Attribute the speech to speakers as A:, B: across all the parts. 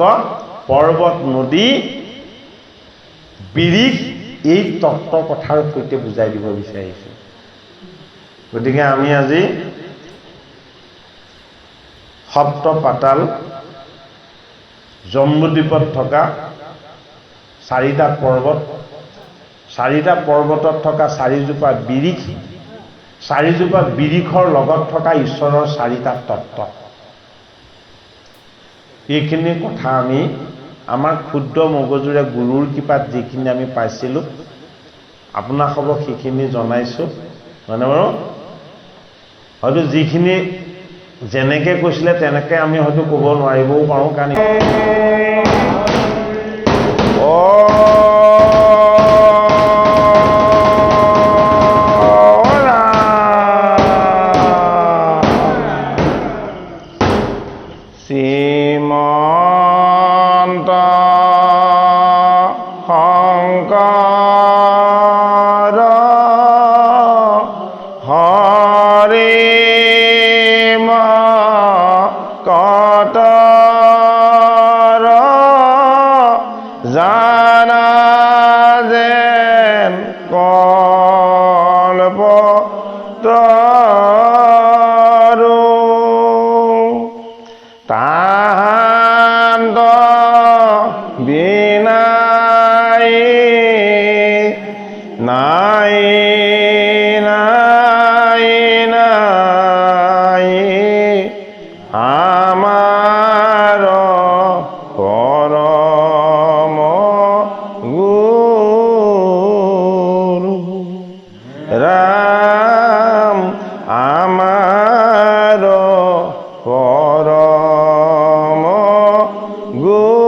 A: তত্ত্ব পৰ্বত নদী বিৰিখ এই তত্ত্বৰ কথাৰ সৈতে বুজাই দিব বিচাৰিছোঁ গতিকে আমি আজি সপ্ত পাতাল জম্বুদ্বীপত থকা চাৰিটা পৰ্বতত থকা চাৰিজোপা বিৰিখ চাৰিজোপা বিৰিখৰ লগত থকা ঈশ্বৰৰ চাৰিটা তত্ত্ব এইখিনি কথা আমি আমাৰ ক্ষুদ্ৰ মগজুৰে গুৰুৰ কৃপাত যিখিনি আমি পাইছিলোঁ আপোনাসকলক সেইখিনি জনাইছোঁ মানে বাৰু হয়তো যিখিনি যেনেকৈ কৈছিলে তেনেকৈ আমি হয়তো ক'ব নোৱাৰিবও পাৰোঁ কাৰণ
B: শ্ৰীমন্ত শংকৰ হৰি কতৰ জানা যেন কল্পতৰু তাহান্ত বিনাই নাই নাই নাই আমাৰ পৰম গুৰু ৰাম আমাৰ পৰম গুৰু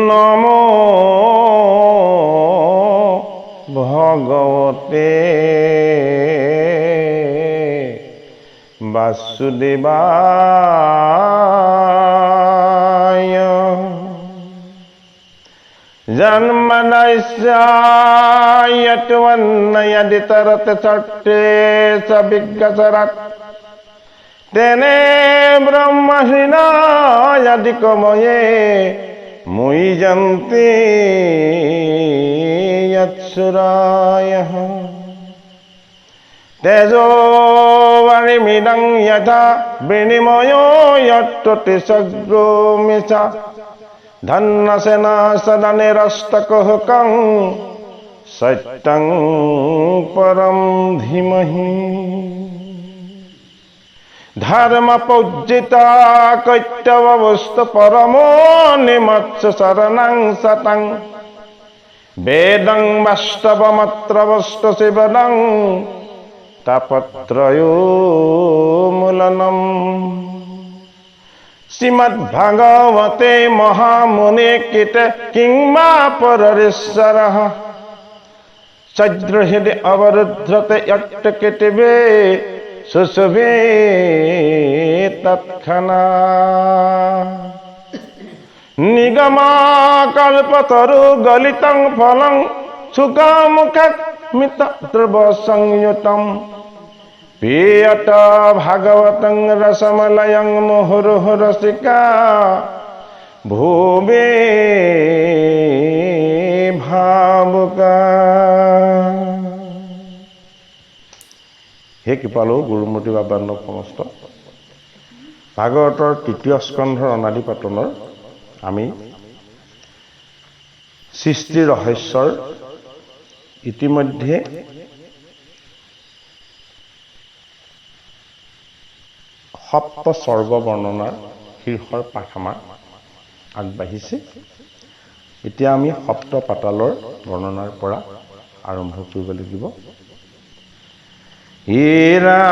B: নমো ভগৱতে বাসুদেৱায় জন্মনস্যায়ত্বন্নয়দিতরতে চট্টে চ বিজ্ঞচরাত তেনে ব্রহ্মহীনায়াদিকময়ে মুয়ি যন্তি যৎসুরায়ঃ তেজোবরিমিদং যথা বিনিময়ো যত্ততি সগ্রো মিছা ধন্যসেনা সদনিরস্তকুহকং সত্যং পরম ধীমহি ধর্মপূজিতা কৈত্যবস্তু পরমো নিমৎস শরণং সতং বেদং বাস্তবমত্র বস্তু শিবদং তাপত্রয়োমূলনম শ্রীমদ্ভাগবতে মহামুনে কীতে কিংবা পররেশ্বরঃ সদ্রহৃদি অবরুদ্ধতে যট্টকেতিবে সুশুভে তৎক্ষণাৎ নিগমাকল্পতরু গলিতং ফলং সুখমুখমিত ধ্রুব সংযুতম পিয়ত ভাগবতং রসমলয়ং মুহুর্মুহু রসিকা ভুবে ভাবুকা। হে কৃপালু গুৰুমূৰ্তি বাবান্নক সমস্ত ভাগৱতৰ তৃতীয় স্কন্ধৰ অনাদি পাতনৰ আমি সৃষ্টি ৰহস্যৰ ইতিমধ্যে সপ্ত স্বৰ্গ বৰ্ণনাৰ শীৰ্ষৰ পাঠ আমাৰ আগবাঢ়িছে। এতিয়া আমি সপ্ত পাতালৰ বৰ্ণনাৰ পৰা আৰম্ভ কৰিব লাগিব। ইৰা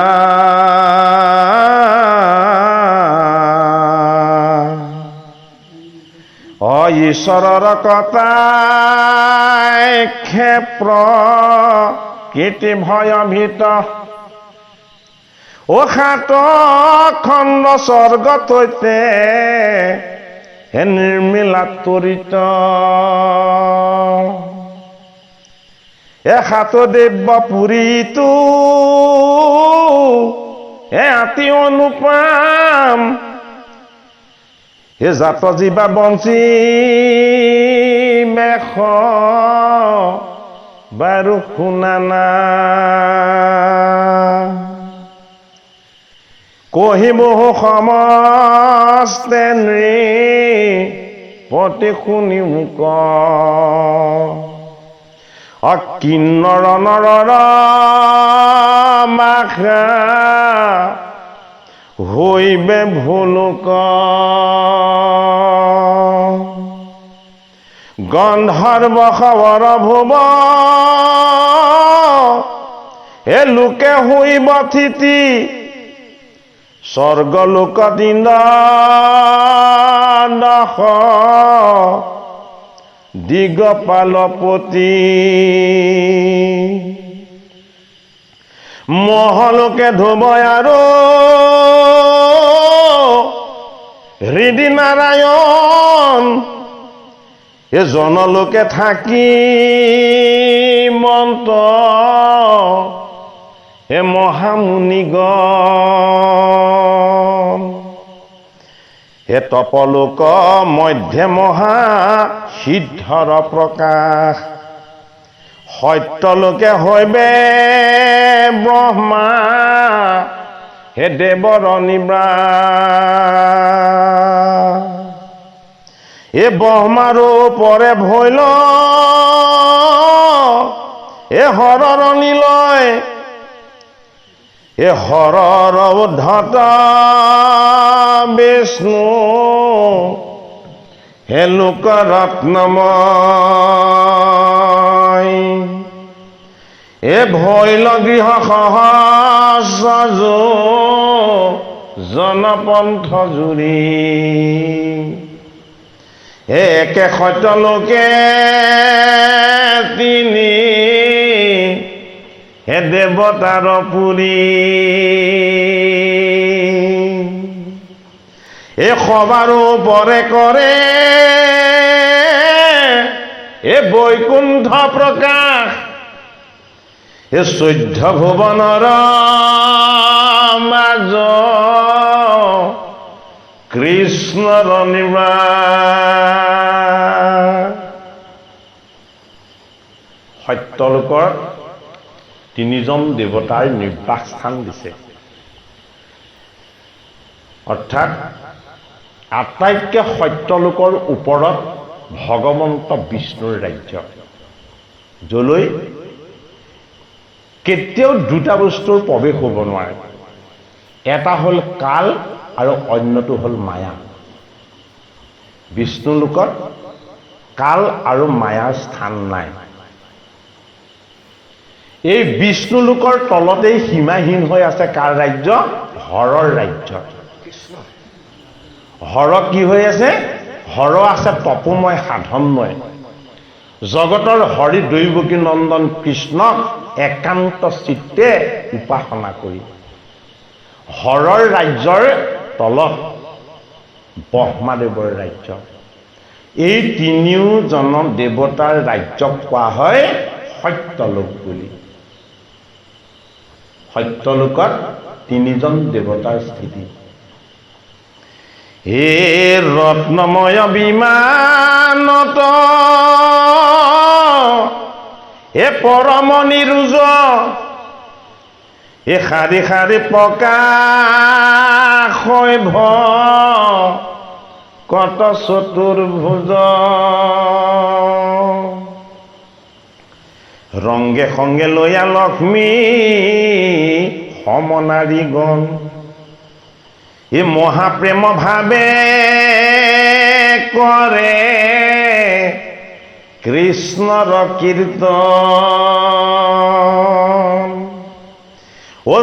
B: ঈশ্বৰৰ কতাই ক্ষেপ্ৰ কীৰ্তি ভয়ভীত অসাত খণ্ড স্বৰ্গত হৈতে হে নিৰ্মিলা তৰিত হাত দেৱ পুৰীটো আতি অনুপাম জাত জীৱা বঞ্চি মেষ বাৰু শুনা না কহিবহু সমস্তে নৃপতি শুনি মোক কিন্নৰ নৰ মাখা হইবে ভুলুক গন্ধৰ্ব খবৰ ভুৱ লোকে হইব থিতি স্বৰ্গলোক দশ দিগপালপতি মহলোকে ধুব আৰু হৃদি নাৰায়ণ জনলোকে থাকি মন্ত মহামুনিগণ তপলোক মধ্যে মহা সিদ্ধৰ প্ৰকাশ সত্যলোকে হইবে ব্ৰহ্মা দেৱৰ নিবাস ব্ৰহ্মাৰো পৰে ভৈল হৰৰ নিলয় হৰৰ উদ্ধত বিষ্ণু লোক ৰত্নময় ভৈল গৃহ সহস্ৰ জনপন্থ জুৰি একে সত্যলোকে তিনি দেৱতাৰ পুৰী সবাৰো পৰে কৰে বৈকুণ্ঠ প্ৰকাশ 14 ভুৱনৰ মাজ কৃষ্ণৰ নিবাস সত্যলোকৰ তিনিজন দেৱতাৰ নিৰ্বাস স্থান দিছে অৰ্থাৎ আটাইতকৈ সত্যলোকৰ ওপৰত ভগৱন্ত বিষ্ণুৰ ৰাজ্য যলৈ কেতিয়াও দুটা বস্তুৰ প্ৰৱেশ হ'ব নোৱাৰে এটা হ'ল কাল আৰু অন্যটো হ'ল মায়া বিষ্ণু লোকত কাল আৰু মায়াৰ স্থান নাই এই বিষ্ণু লোকৰ তলতেই সীমাহীন হৈ আছে কাৰ ৰাজ্য হৰৰ ৰাজ্য হৰ কি হৈ আছে হৰ আছে তপময় সাধনময় জগতৰ হৰি দৈৱকী নন্দন কৃষ্ণক একান্ত চিত্তে উপাসনা কৰি হৰৰ ৰাজ্যৰ তলত ব্ৰহ্মাদেৱৰ ৰাজ্য এই তিনিওজন দেৱতাৰ ৰাজ্যক কোৱা হয় সত্যলোক বুলি সত্যলোকত তিনিজন দেৱতাৰ স্থিতি ৰত্নময় বিমানত পৰম নিৰুজ শাৰী শাৰী প্ৰকাশ শৈভ কত চতুৰ্ভুজ ৰংগে সংগে লৈয়া লক্ষ্মী সমনাৰীগণ মহাপ্ৰেম ভাৱে কৰে কৃষ্ণৰ কীৰ্তন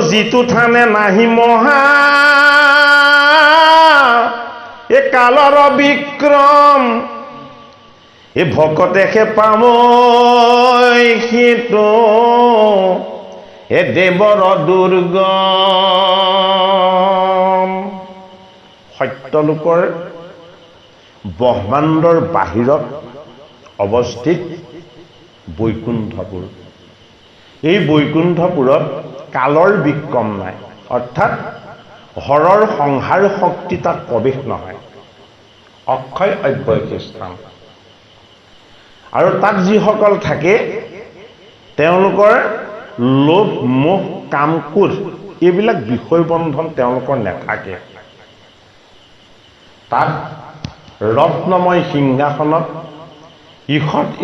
B: যিটো থানে নাহি মহা কালৰ বিক্ৰম ভকতেহে পাম সিটো দেৱৰ দুৰ্গম সত্যলোকৰ ব্ৰহ্মাণ্ডৰ বাহিৰত অৱস্থিত বৈকুণ্ঠপুৰ এই বৈকুণ্ঠপুৰত কালৰ বিক্ৰম নাই, অৰ্থাৎ হৰৰ সংহাৰ শক্তি তাত প্ৰৱেশ নহয়, অক্ষয় অব্যয় স্থান। আৰু তাত যিসকল থাকে তেওঁলোকৰ লোভ মোহ কাম ক্ৰোধ এইবিলাক বিষয় বন্ধন তেওঁলোকৰ নাথাকে। তাত ৰত্নময় সিংহাসনত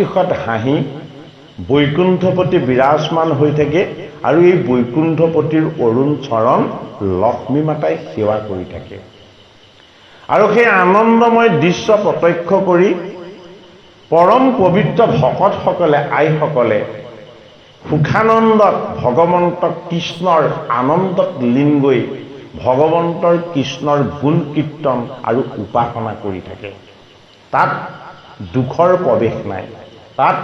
B: ঈষৎ হাঁহি বৈকুণ্ঠপতি বিৰাজমান হৈ থাকে, আৰু এই বৈকুণ্ঠপতিৰ অৰুণ চৰণ লক্ষ্মী মাতাই সেৱা কৰি থাকে। আৰু সেই আনন্দময় দৃশ্য প্ৰত্যক্ষ কৰি পৰম পবিত্ৰ ভকতসকলে আইসকলে সুখানন্দত ভগৱন্ত কৃষ্ণৰ আনন্দত লীন গৈ ভগৱন্তৰ কৃষ্ণৰ গুণ কীৰ্তন আৰু উপাসনা কৰি থাকে। তাত দুখৰ প্ৰৱেশ নাই, তাত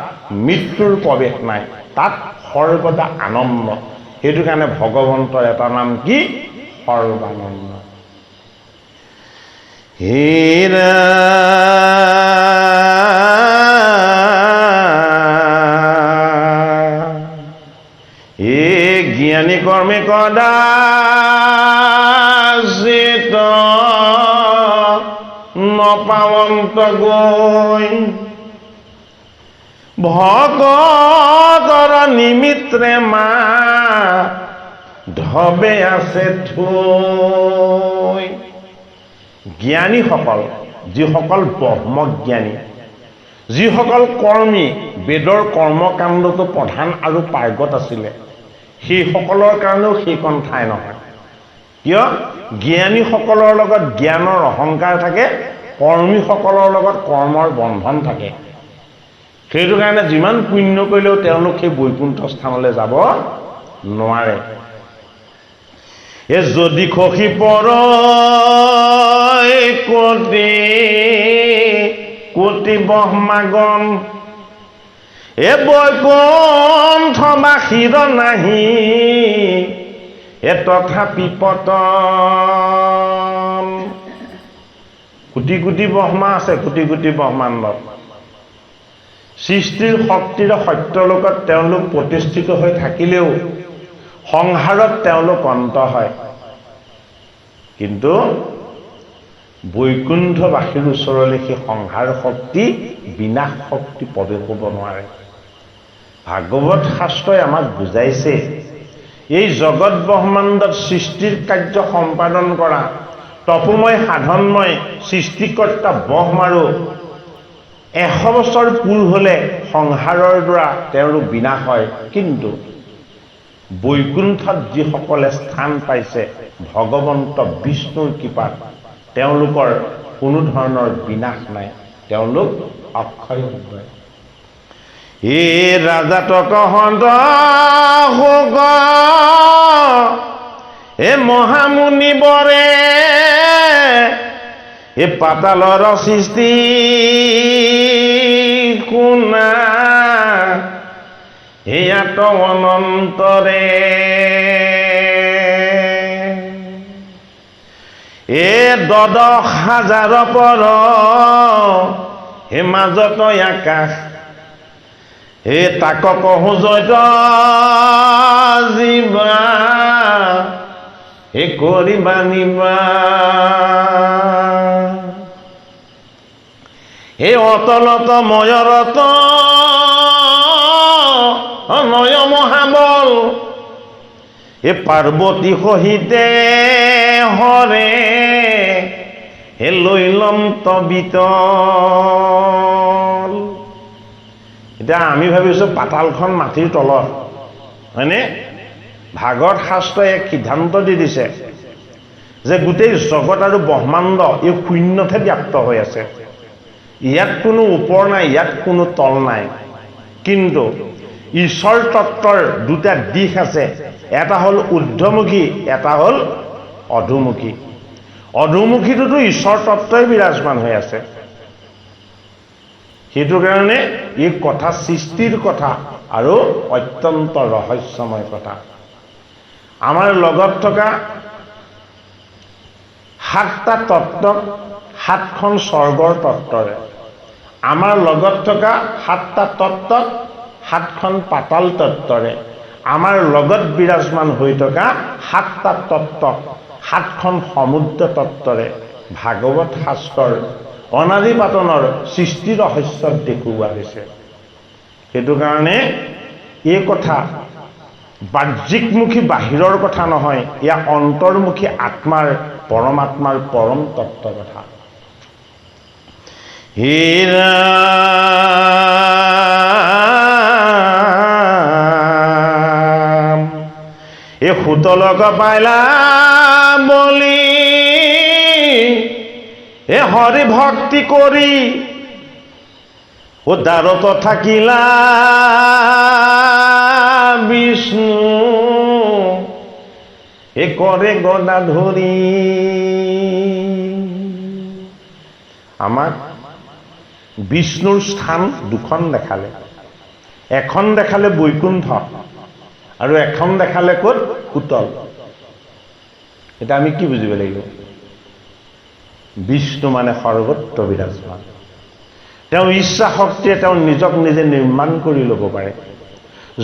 B: মৃত্যুৰ প্ৰৱেশ নাই, তাত সৰ্বদা আনন্দ। সেইটো কাৰণে ভগৱন্তৰ এটা নাম কি? সৰ্বানন্দ। হেৰা জ্ঞানী কৰ্মে কদাচিত নপাৱন্ত গৈ ভকতৰ নিমিত্ৰে মা ধবে আছে থৈ। জ্ঞানীসকল, যিসকল ব্ৰহ্মজ্ঞানী, যিসকল কৰ্মী, বেদৰ কৰ্মকাণ্ডটো প্ৰধান আৰু পাৰ্গত আছিলে, সেইসকলৰ কাৰণেও সেইকণ ঠাই নহয়। কিয়? জ্ঞানীসকলৰ লগত জ্ঞানৰ অহংকাৰ থাকে, কৰ্মীসকলৰ লগত কৰ্মৰ বন্ধন থাকে। সেইটো কাৰণে যিমান পুণ্য কৰিলেও তেওঁলোক সেই বৈকুণ্ঠ স্থানলৈ যাব নোৱাৰে। যদি খহি পৰ কোটি কোটি ব্ৰহ্মাগণ বৈকুণ্ঠবাসীৰ নাহি তথাপি পতন। কোটি কোটি ব্ৰহ্মা আছে, কোটি কোটি ব্ৰহ্মাণ্ডত সৃষ্টিৰ শক্তিৰে সত্যলোকত তেওঁলোক প্ৰতিষ্ঠিত হৈ থাকিলেও সংসাৰত তেওঁলোক অন্ত হয়। কিন্তু বৈকুণ্ঠবাসীৰ ওচৰলৈ সেই সংসাৰ শক্তি, বিনাশ শক্তি প্ৰৱেশ হ'ব নোৱাৰে। ভাগৱত শাস্ত্ৰই আমাক বুজাইছে, এই জগত ব্ৰহ্মাণ্ডত সৃষ্টিৰ কাৰ্য সম্পাদন কৰা তপময় সাধনময় সৃষ্টিকৰ্তা ব্ৰহ্মাৰো 100 বছৰ পূৰ হ'লে সংসাৰৰ দ্বাৰা তেওঁলোক বিনাশ হয়। কিন্তু বৈকুণ্ঠত যিসকলে স্থান পাইছে ভগৱন্ত বিষ্ণুৰ কৃপাত তেওঁলোকৰ কোনো ধৰণৰ বিনাশ নাই, তেওঁলোক অক্ষয় হয়। এই ৰাজাতক হন্ত শোক মহামুনি বৰে পাতালৰ সৃষ্টি শুনা ইয়াত অনন্তৰে দদশ হাজাৰ পৰ মাজত আকাশ তাক কহো জয়ত জীৱা কৰিবা নিবা অতলত ময়ৰত নয় মহাবল পাৰ্বতী সহিতে হৰে লৈ লম তবিতল। এতিয়া আমি ভাবিছোঁ পাতালখন মাটিৰ তলত, হয়নে? ভাগৱত শাস্ত্ৰই এক সিদ্ধান্ত দি দিছে যে গোটেই জগত আৰু ব্ৰহ্মাণ্ড এই শূন্যতহে ব্যাপ্ত হৈ আছে। ইয়াত কোনো ওপৰ নাই, ইয়াত কোনো তল নাই। কিন্তু ঈশ্বৰ তত্ত্বৰ দুটা দিশ আছে, এটা হ'ল ঊৰ্ধ্বমুখী, এটা হ'ল অধোমুখী। অধোমুখীটোতো ঈশ্বৰ তত্ত্বই বিৰাজমান হৈ আছে। সেইটো কাৰণে এই কথা সৃষ্টিৰ কথা আৰু অত্যন্ত ৰহস্যময় কথা। আমাৰ লগত থকা 7টা তত্ত্বক 7খন স্বৰ্গৰ তত্ত্বৰে, আমাৰ লগত থকা 7টা তত্ত্বক 7খন পাতাল তত্ত্বৰে, আমাৰ লগত বিৰাজমান হৈ থকা 7টা তত্ত্ব 7খন সমুদ্ৰ তত্ত্বৰে ভাগৱত শাস্ত্ৰৰ অনাদি পাতনৰ সৃষ্টি ৰহস্যত দেখুওৱা হৈছে। সেইটো কাৰণে এই কথা বাহ্যিকমুখী বাহিৰৰ কথা নহয়, এয়া অন্তৰ্মুখী আত্মাৰ পৰমাত্মাৰ পৰম তত্ত্ব কথা। হীৰা এই সুতলক পাইলা বলি এ হৰি ভক্তি কৰি উদাৰত থাকিলা বিষ্ণু এ কৰে গদা ধৰি। আমাক বিষ্ণুৰ স্থান দুখন দেখালে, এখন দেখালে বৈকুণ্ঠ আৰু এখন দেখালে ক'ত? সুতল। এতিয়া আমি কি বুজিব লাগিব? বিষ্ণু মানে সৰ্বত্ৰ বিৰাজমান। তেওঁ ইচ্ছা শক্তিয়ে তেওঁ নিজক নিজে নিৰ্মাণ কৰি ল'ব পাৰে।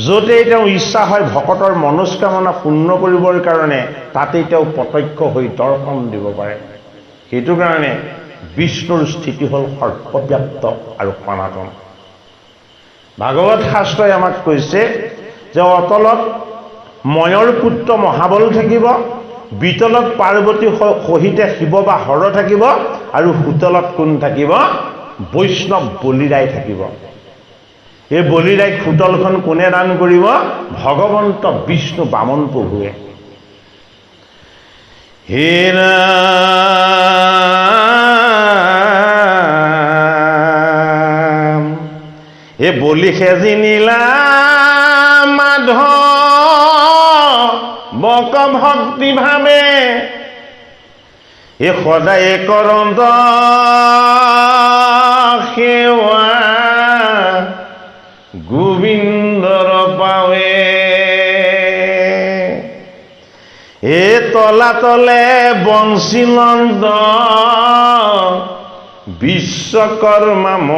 B: য'তেই তেওঁ ইচ্ছা হয় ভকতৰ মনস্কামনা পূৰ্ণ কৰিবৰ কাৰণে তাতেই তেওঁ প্ৰত্যক্ষ হৈ দৰ্শন দিব পাৰে। সেইটো কাৰণে বিষ্ণুৰ স্থিতি হ'ল সৰ্বব্যাপ্ত আৰু সনাতন। ভাগৱত শাস্ত্ৰই আমাক কৈছে যে অতলত ময়ৰ পুত্ৰ মহাবল থাকিব, বিতলত পাৰ্বতী সহিতে শিৱ বা হৰ থাকিব, আৰু সুতলত কোন থাকিব? বৈষ্ণৱ বলিৰাই থাকিব। এই বলিৰাইক সুতলখন কোনে দান কৰিব? ভগৱন্ত বিষ্ণু বামন প্ৰভুৱে। হেৰা এ বলি সেজি নীলা মাধ বক ভক্তি ভাৱে এ সদায় কৰন্দ সেৱা গোবিন্দৰ পাৱে। এ তলাতলে বংশীনন্দ বিশ্বকৰ্মাময়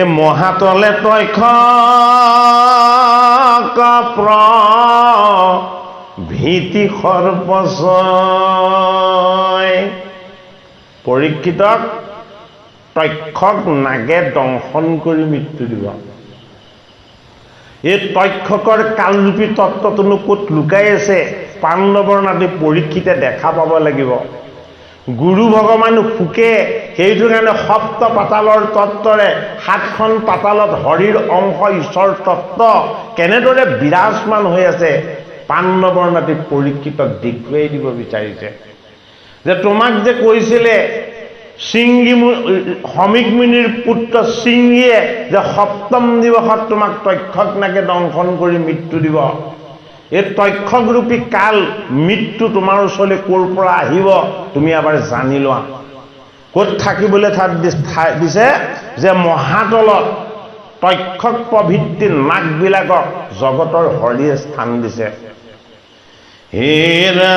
B: এ মহাতলে তৈখ কপ্ৰ ভীতি সৰ্পচয়। পৰীক্ষিতক তক্ষক নাগে দংশন কৰি মৃত্যু দিব। এই তক্ষকৰ কালৰূপী তত্ত্বটোনো ক'ত লুকাই আছে? পাণ্ডৱৰ নাতি পৰীক্ষিতে দেখা পাব লাগিব। গুৰু ভগৱান সুকে সেইটো কাৰণে সপ্ত পাতালৰ তত্ত্বৰে 7খন পাতালত হৰিৰ অংশ ঈশ্বৰ তত্ত্ব কেনেদৰে বিৰাজমান হৈ আছে পাণ্ডৱৰ নাতি পৰীক্ষিতক দেখুৱাই দিব বিচাৰিছে। যে তোমাক যে কৈছিলে শৃংগী সমীক মুনিৰ পুত্ৰ শৃংগীয়ে যে সপ্তম দিৱসত তোমাক তক্ষক নাগে দংশন কৰি মৃত্যু দিব, এই তক্ষকৰূপী কাল মৃত্যু তোমাৰ ওচৰলৈ ক'ৰ পৰা আহিব তুমি এবাৰ জানি লোৱা। ক'ত থাকিবলৈ দিছে? যে মহাতলত তক্ষক প্ৰভৃতি নাগবিলাকক জগতৰ হৰিয়ে স্থান দিছে। হেৰা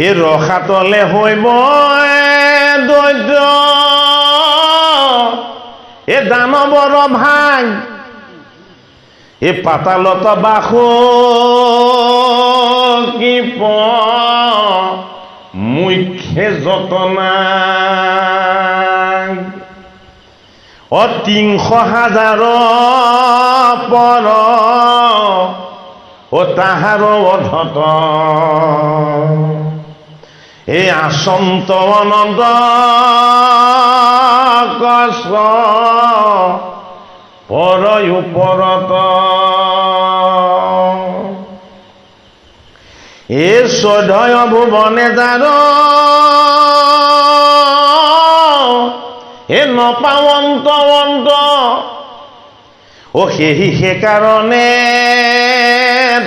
B: এই ৰসাতলে হৈব দৈদ্য এ দানৱৰ ভাগ এ পাতালত বাসু কিপ মুখ্যে যতনা অ ৩০০,০০০ পৰ ও তাহাৰ অধত এই আসন্ত অনন্ত কস পৰয় ওপৰত এ চৈধয় ভুৱনে যাৰ এ নপাৱন্ত অন্ত ও সেই কাৰণে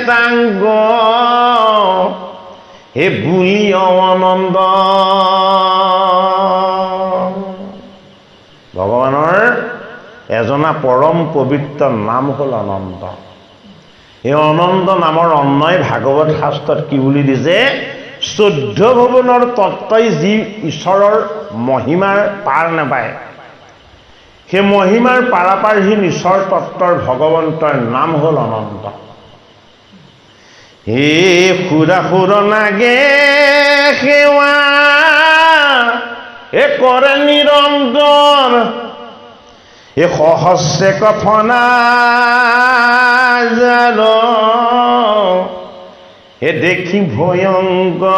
B: তাংগ হে বুলি অনন্ত। ভগৱানৰ এজনা পৰম পবিত্ৰ নাম হ'ল অনন্ত। এই অনন্ত নামৰ অন্বয় ভাগৱত শাস্ত্ৰত কি বুলি দিছে? 14 ভুৱনৰ তত্ত্বই যি ঈশ্বৰৰ মহিমাৰ পাৰ নাপায় সেই মহিমাৰ পাৰাপাৰহীন ঈশ্বৰ তত্ত্বৰ ভগৱন্তৰ নাম হ'ল অনন্ত হে সুৰা সুৰনাগে সেৱা এ কৰে নিৰঞ্জন এ সহস্ৰে কথনা জাৰ এ দেখি ভয়ংকৰ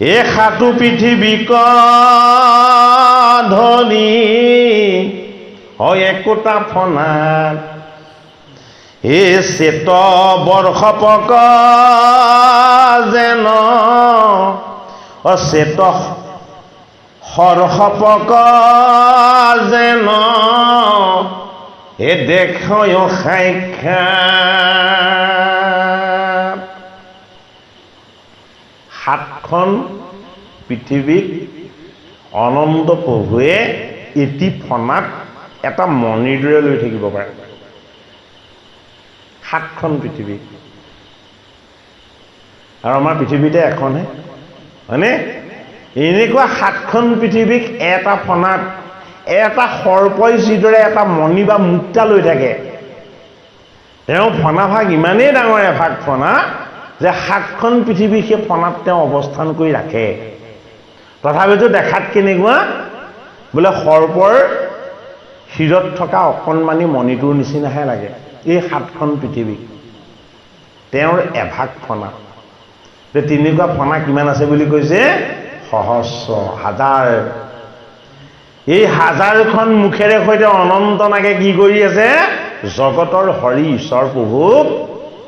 B: এ সাতু পৃথিৱীক ধৰি হয় একোটা ফনাত এ চেত বৰ্ষপক যেন অচেত হৰ্ষপক যেন এ দেখয় সাক্ষাৎ সাতখন পৃথিৱীক অনন্ত প্ৰভুৱে এটি ফনাত এটা মণিৰ দৰে লৈ থাকিব পাৰে সাতখন পৃথিৱী আৰু আমাৰ পৃথিৱীতে এখনহে হয়নে এনেকুৱা সাতখন পৃথিৱীক এটা ফনাত এটা সৰ্পই যিদৰে এটা মণি বা মুক্তা লৈ থাকে তেওঁ ফনাভাগ ইমানেই ডাঙৰ এভাগ ফনা যে সাতখন পৃথিৱী সেই ফনাত তেওঁ অৱস্থান কৰি ৰাখে তথাপিতো দেখাত কেনেকুৱা বোলে সৰ্পৰ শিৰত থকা অকণমানি মণিটোৰ নিচিনাহে লাগে এই সাতখন পৃথিৱী তেওঁৰ এভাগ ফনা তেনেকুৱা ফনা কিমান আছে বুলি কৈছে সহস্ৰ হাজাৰ এই হাজাৰখন মুখেৰে সৈতে অনন্ত নাগে কি কৰি আছে জগতৰ হৰি ঈশ্বৰ প্ৰভুক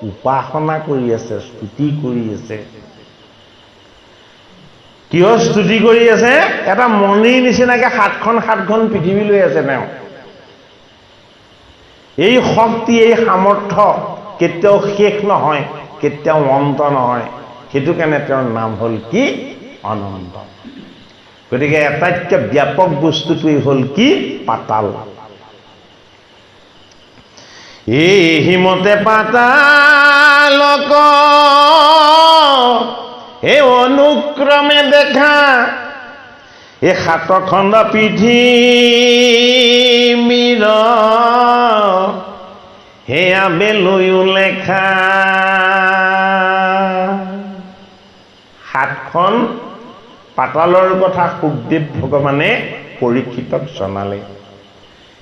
B: উপাসনা কৰি আছে স্তুতি কৰি আছে কিয় স্তুতি কৰি আছে এটা মণিৰ নিচিনাকে সাতখন পৃথিৱী লৈ আছে তেওঁ এই শক্তি এই সামৰ্থ্য কেতিয়াও শেষ নহয় কেতিয়াও অন্ত নহয় সেইটো কাৰণে তেওঁৰ নাম হ'ল কি অনন্ত গতিকে আটাইতকৈ ব্যাপক বস্তুটোৱেই হ'ল কি পাতাল এই হিমতে পাতালক এই অনুক্ৰমে দেখা এই সাতখণ্ড পৃথিৱীৰ সেয়া বেলৈও লেখা সাতখন পাতালৰ কথা সুখদেৱ ভগৱানে পৰীক্ষিতক জনালে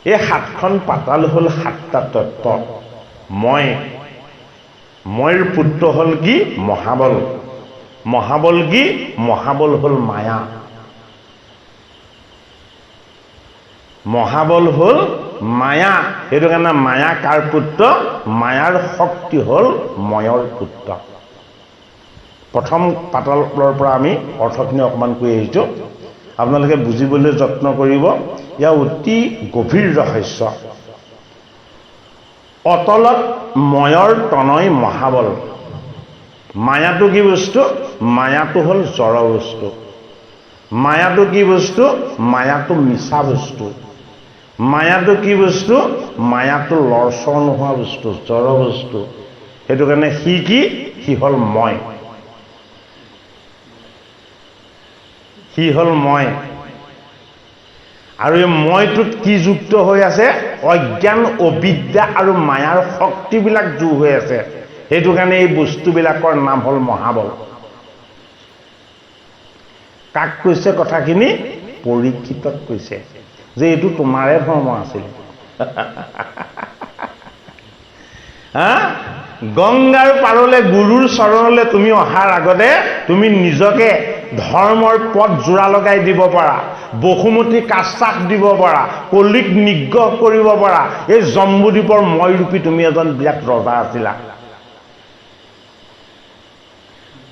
B: এই সাতখন পাতাল হ'ল সাতটা তত্ত্ব মইৰ পুত্ৰ হ'ল কি মহাবল মহাবল কি মহাবল হ'ল মায়া মহাবল হ'ল মায়া সেইটো কাৰণে মায়া কাৰ পুত্ৰ মায়াৰ শক্তি হ'ল ময়ৰ পুত্ৰ প্ৰথম পাতালৰ পৰা আমি অৰ্থখিনি অকণমান কৈ আহিছোঁ আপোনালোকে বুজিবলৈ যত্ন কৰিব ইয়াৰ অতি গভীৰ ৰহস্য অতলত ময়ৰ তনয় মহাবল মায়াটো কি বস্তু মায়াটো হ'ল জড় বস্তু মায়াটো কি বস্তু মায়াটো মিছা বস্তু মায়াটো কি বস্তু মায়াটো লৰচৰ নোহোৱা বস্তু জড় বস্তু সেইটো কাৰণে সি হ'ল মই সি হ'ল মই আৰু এই মইটোত কি যুক্ত হৈ আছে অজ্ঞান অবিদ্যা আৰু মায়াৰ শক্তিবিলাক যোগ হৈ আছে সেইটো কাৰণে এই বস্তুবিলাকৰ নাম হ'ল মহাবল কাক কৈছে কথাখিনি পৰীক্ষিতক কৈছে যে এইটো তোমাৰে ধৰ্ম আছিল গংগাৰ পাৰলৈ গুৰুৰ চৰণলৈ তুমি অহাৰ আগতে তুমি নিজকে ধৰ্মৰ পথ জোৰা লগাই দিব পাৰা বসুমতী কাছাক দিব পাৰা কলিক নিগ্ৰহ কৰিব পাৰা এই জম্বুদ্বীপৰ ময়ৰূপী তুমি এজন বিৰাট ৰজা আছিলা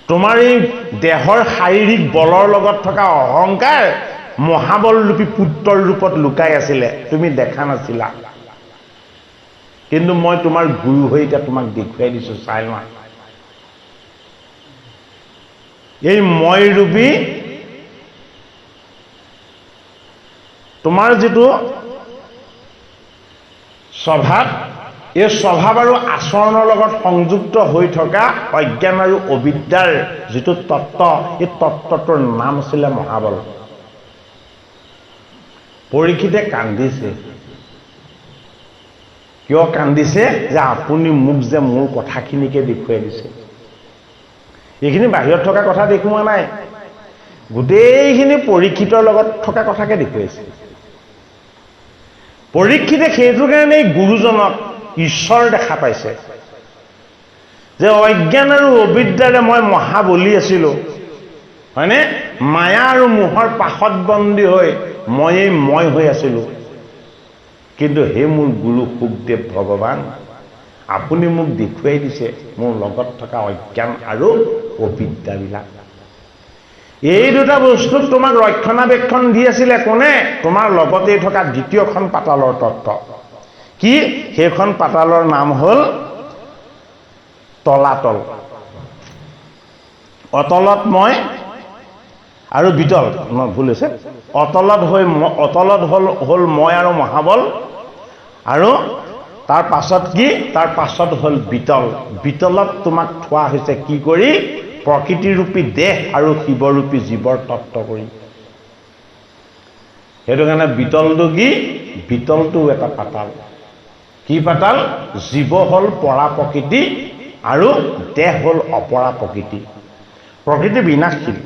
B: তোমাৰ এই দেহৰ শাৰীৰিক বলৰ লগত থকা অহংকাৰ মহাবল ৰূপী পুত্ৰৰ ৰূপত লুকাই আছিলে তুমি দেখা নাছিলা কিন্তু মই তোমাৰ গুৰু হৈ এতিয়া তোমাক দেখুৱাই দিছো চাই লোৱা এই মই ৰূপী তোমাৰ যিটো স্বভাৱ এই স্বভাৱ আৰু আচৰণৰ লগত সংযুক্ত হৈ থকা অজ্ঞান আৰু অবিদ্যাৰ যিটো তত্ত্ব, এই তত্ত্বটোৰ নাম আছিলে মহাবল। পৰীক্ষিতে কান্দিছে। কিয় কান্দিছে? যে আপুনি মোক যে মোৰ কথাখিনিকে দেখুৱাই দিছে। এইখিনি বাহিৰত থকা কথা দেখুওৱা নাই, গোটেইখিনি পৰীক্ষিতৰ লগত থকা কথাকে দেখুৱাইছে। পৰীক্ষিতে সেইটো কাৰণেই গুৰুজনক ঈশ্বৰ দেখা পাইছে, যে অজ্ঞান আৰু অবিদ্যাৰে মই মহাবলী আছিলোঁ, হয়নে? মায়া আৰু মোহৰ পাশত বন্দী হৈ মই হৈ আছিলোঁ। কিন্তু হে মোৰ গুৰু সুখদেৱ ভগৱান, আপুনি মোক দেখুৱাই দিছে মোৰ লগত থকা অজ্ঞান আৰু অবিদ্যাবিলাক। এই দুটা বস্তুক তোমাক ৰক্ষণাবেক্ষণ দি আছিলে কোনে? তোমাৰ লগতে থকা দ্বিতীয়খন পাতালৰ তত্ত্ব। কি? সেইখন পাতালৰ নাম হ'ল তলাতল। অতলত মই আৰু বিতল, ভুল হৈছে। অতলত হ'ল মই আৰু মহাবল, আৰু তাৰ পাছত কি? তাৰ পাছত হ'ল বিতল। বিতলত তোমাক থোৱা হৈছে কি কৰি? প্ৰকৃতিৰূপী দেহ আৰু শিৱৰূপী জীৱৰ তত্ত্ব কৰি। সেইটো কাৰণে বিতলটো কি? বিতলটো এটা পাতাল। কি পাতাল? জীৱ হ'ল পৰা প্ৰকৃতি আৰু দেহ হ'ল অপৰা প্ৰকৃতি। প্ৰকৃতি বিনাশশীল,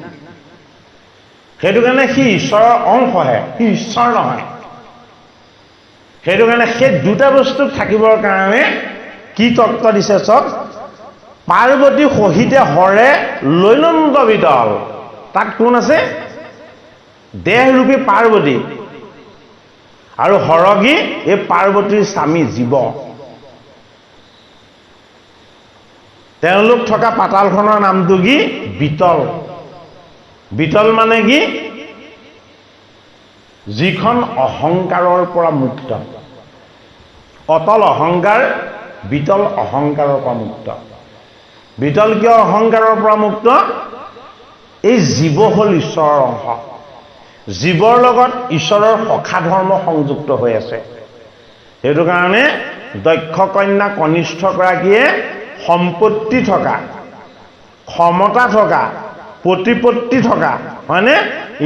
B: সেইটো কাৰণে সি ঈশ্বৰৰ অংশহে, সি ঈশ্বৰ নহয়। সেইটো কাৰণে সেই দুটা বস্তু থাকিবৰ কাৰণে কি তত্ত্ব দিছে চব? পাৰ্বতী সহিতে হৰে লৈলন্দ বিতল। তাত কোন আছে? দেহৰূপী পাৰ্বতী, আৰু হৰগী এই পাৰ্বতীৰ স্বামী জীৱ। তেওঁলোক থকা পাতালখনৰ নামটো কি? বিতল। বিতল মানে কি? যিখন অহংকাৰৰ পৰা মুক্ত। অতল অহংকাৰ, বিতল অহংকাৰৰ পৰা মুক্ত। বিতল কিয় অহংকাৰৰ পৰা মুক্ত? এই জীৱ হ'ল ঈশ্বৰৰ অংশ। জীৱৰ লগত ঈশ্বৰৰ সখা ধৰ্ম সংযুক্ত হৈ আছে। সেইটো কাৰণে দক্ষ কন্যা কনিষ্ঠগৰাকীয়ে সম্পত্তি থকা, ক্ষমতা থকা, প্ৰতিপত্তি থকা, হয়নে?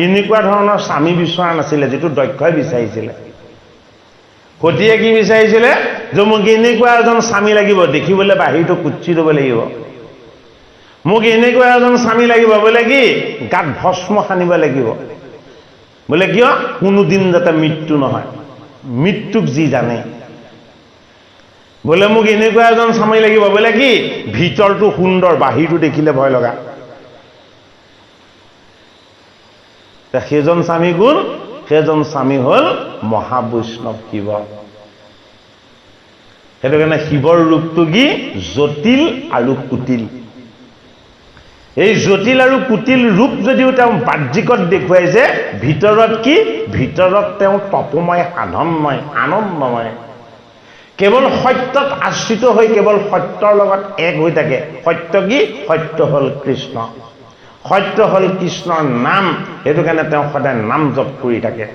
B: এনেকুৱা ধৰণৰ স্বামী বিচৰা নাছিলে, যিটো দক্ষই বিচাৰিছিলে। সতীয়ে কি বিচাৰিছিলে? যে মোক এনেকুৱা এজন স্বামী লাগিব, দেখিবলৈ বাহিৰটো কুচি ল'ব লাগিব। মোক এনেকুৱা এজন স্বামী লাগিব, বোলে কি? গাত ভস্ম সানিব লাগিব। বোলে কিয়? কোনোদিন যাতে মৃত্যু নহয়, মৃত্যুক যি জানে। বোলে মোক এনেকুৱা এজন স্বামী লাগিব, বোলে কি? ভিতৰটো সুন্দৰ, বাহিৰটো দেখিলে ভয় লগা। সেইজন স্বামী কোন? সেইজন স্বামী হ'ল মহাবৈষ্ণৱ শিৱ। সেইটো কাৰণে শিৱৰ ৰূপটো কি? জটিল আৰু কুটিল। এই জটিল আৰু কুটিল ৰূপ যদিও তেওঁ বাহ্যিকত দেখুৱাইছে, ভিতৰত কি? ভিতৰত তেওঁ তপময়, সাধনময়, আনন্দময়। কেৱল সত্যত আশ্ৰিত হৈ কেৱল সত্যৰ লগত এক হৈ থাকে। সত্য কি? সত্য হ'ল কৃষ্ণ, সত্য হ'ল কৃষ্ণৰ নাম। সেইটো কাৰণে তেওঁ সদায় নাম জপ কৰি থাকে।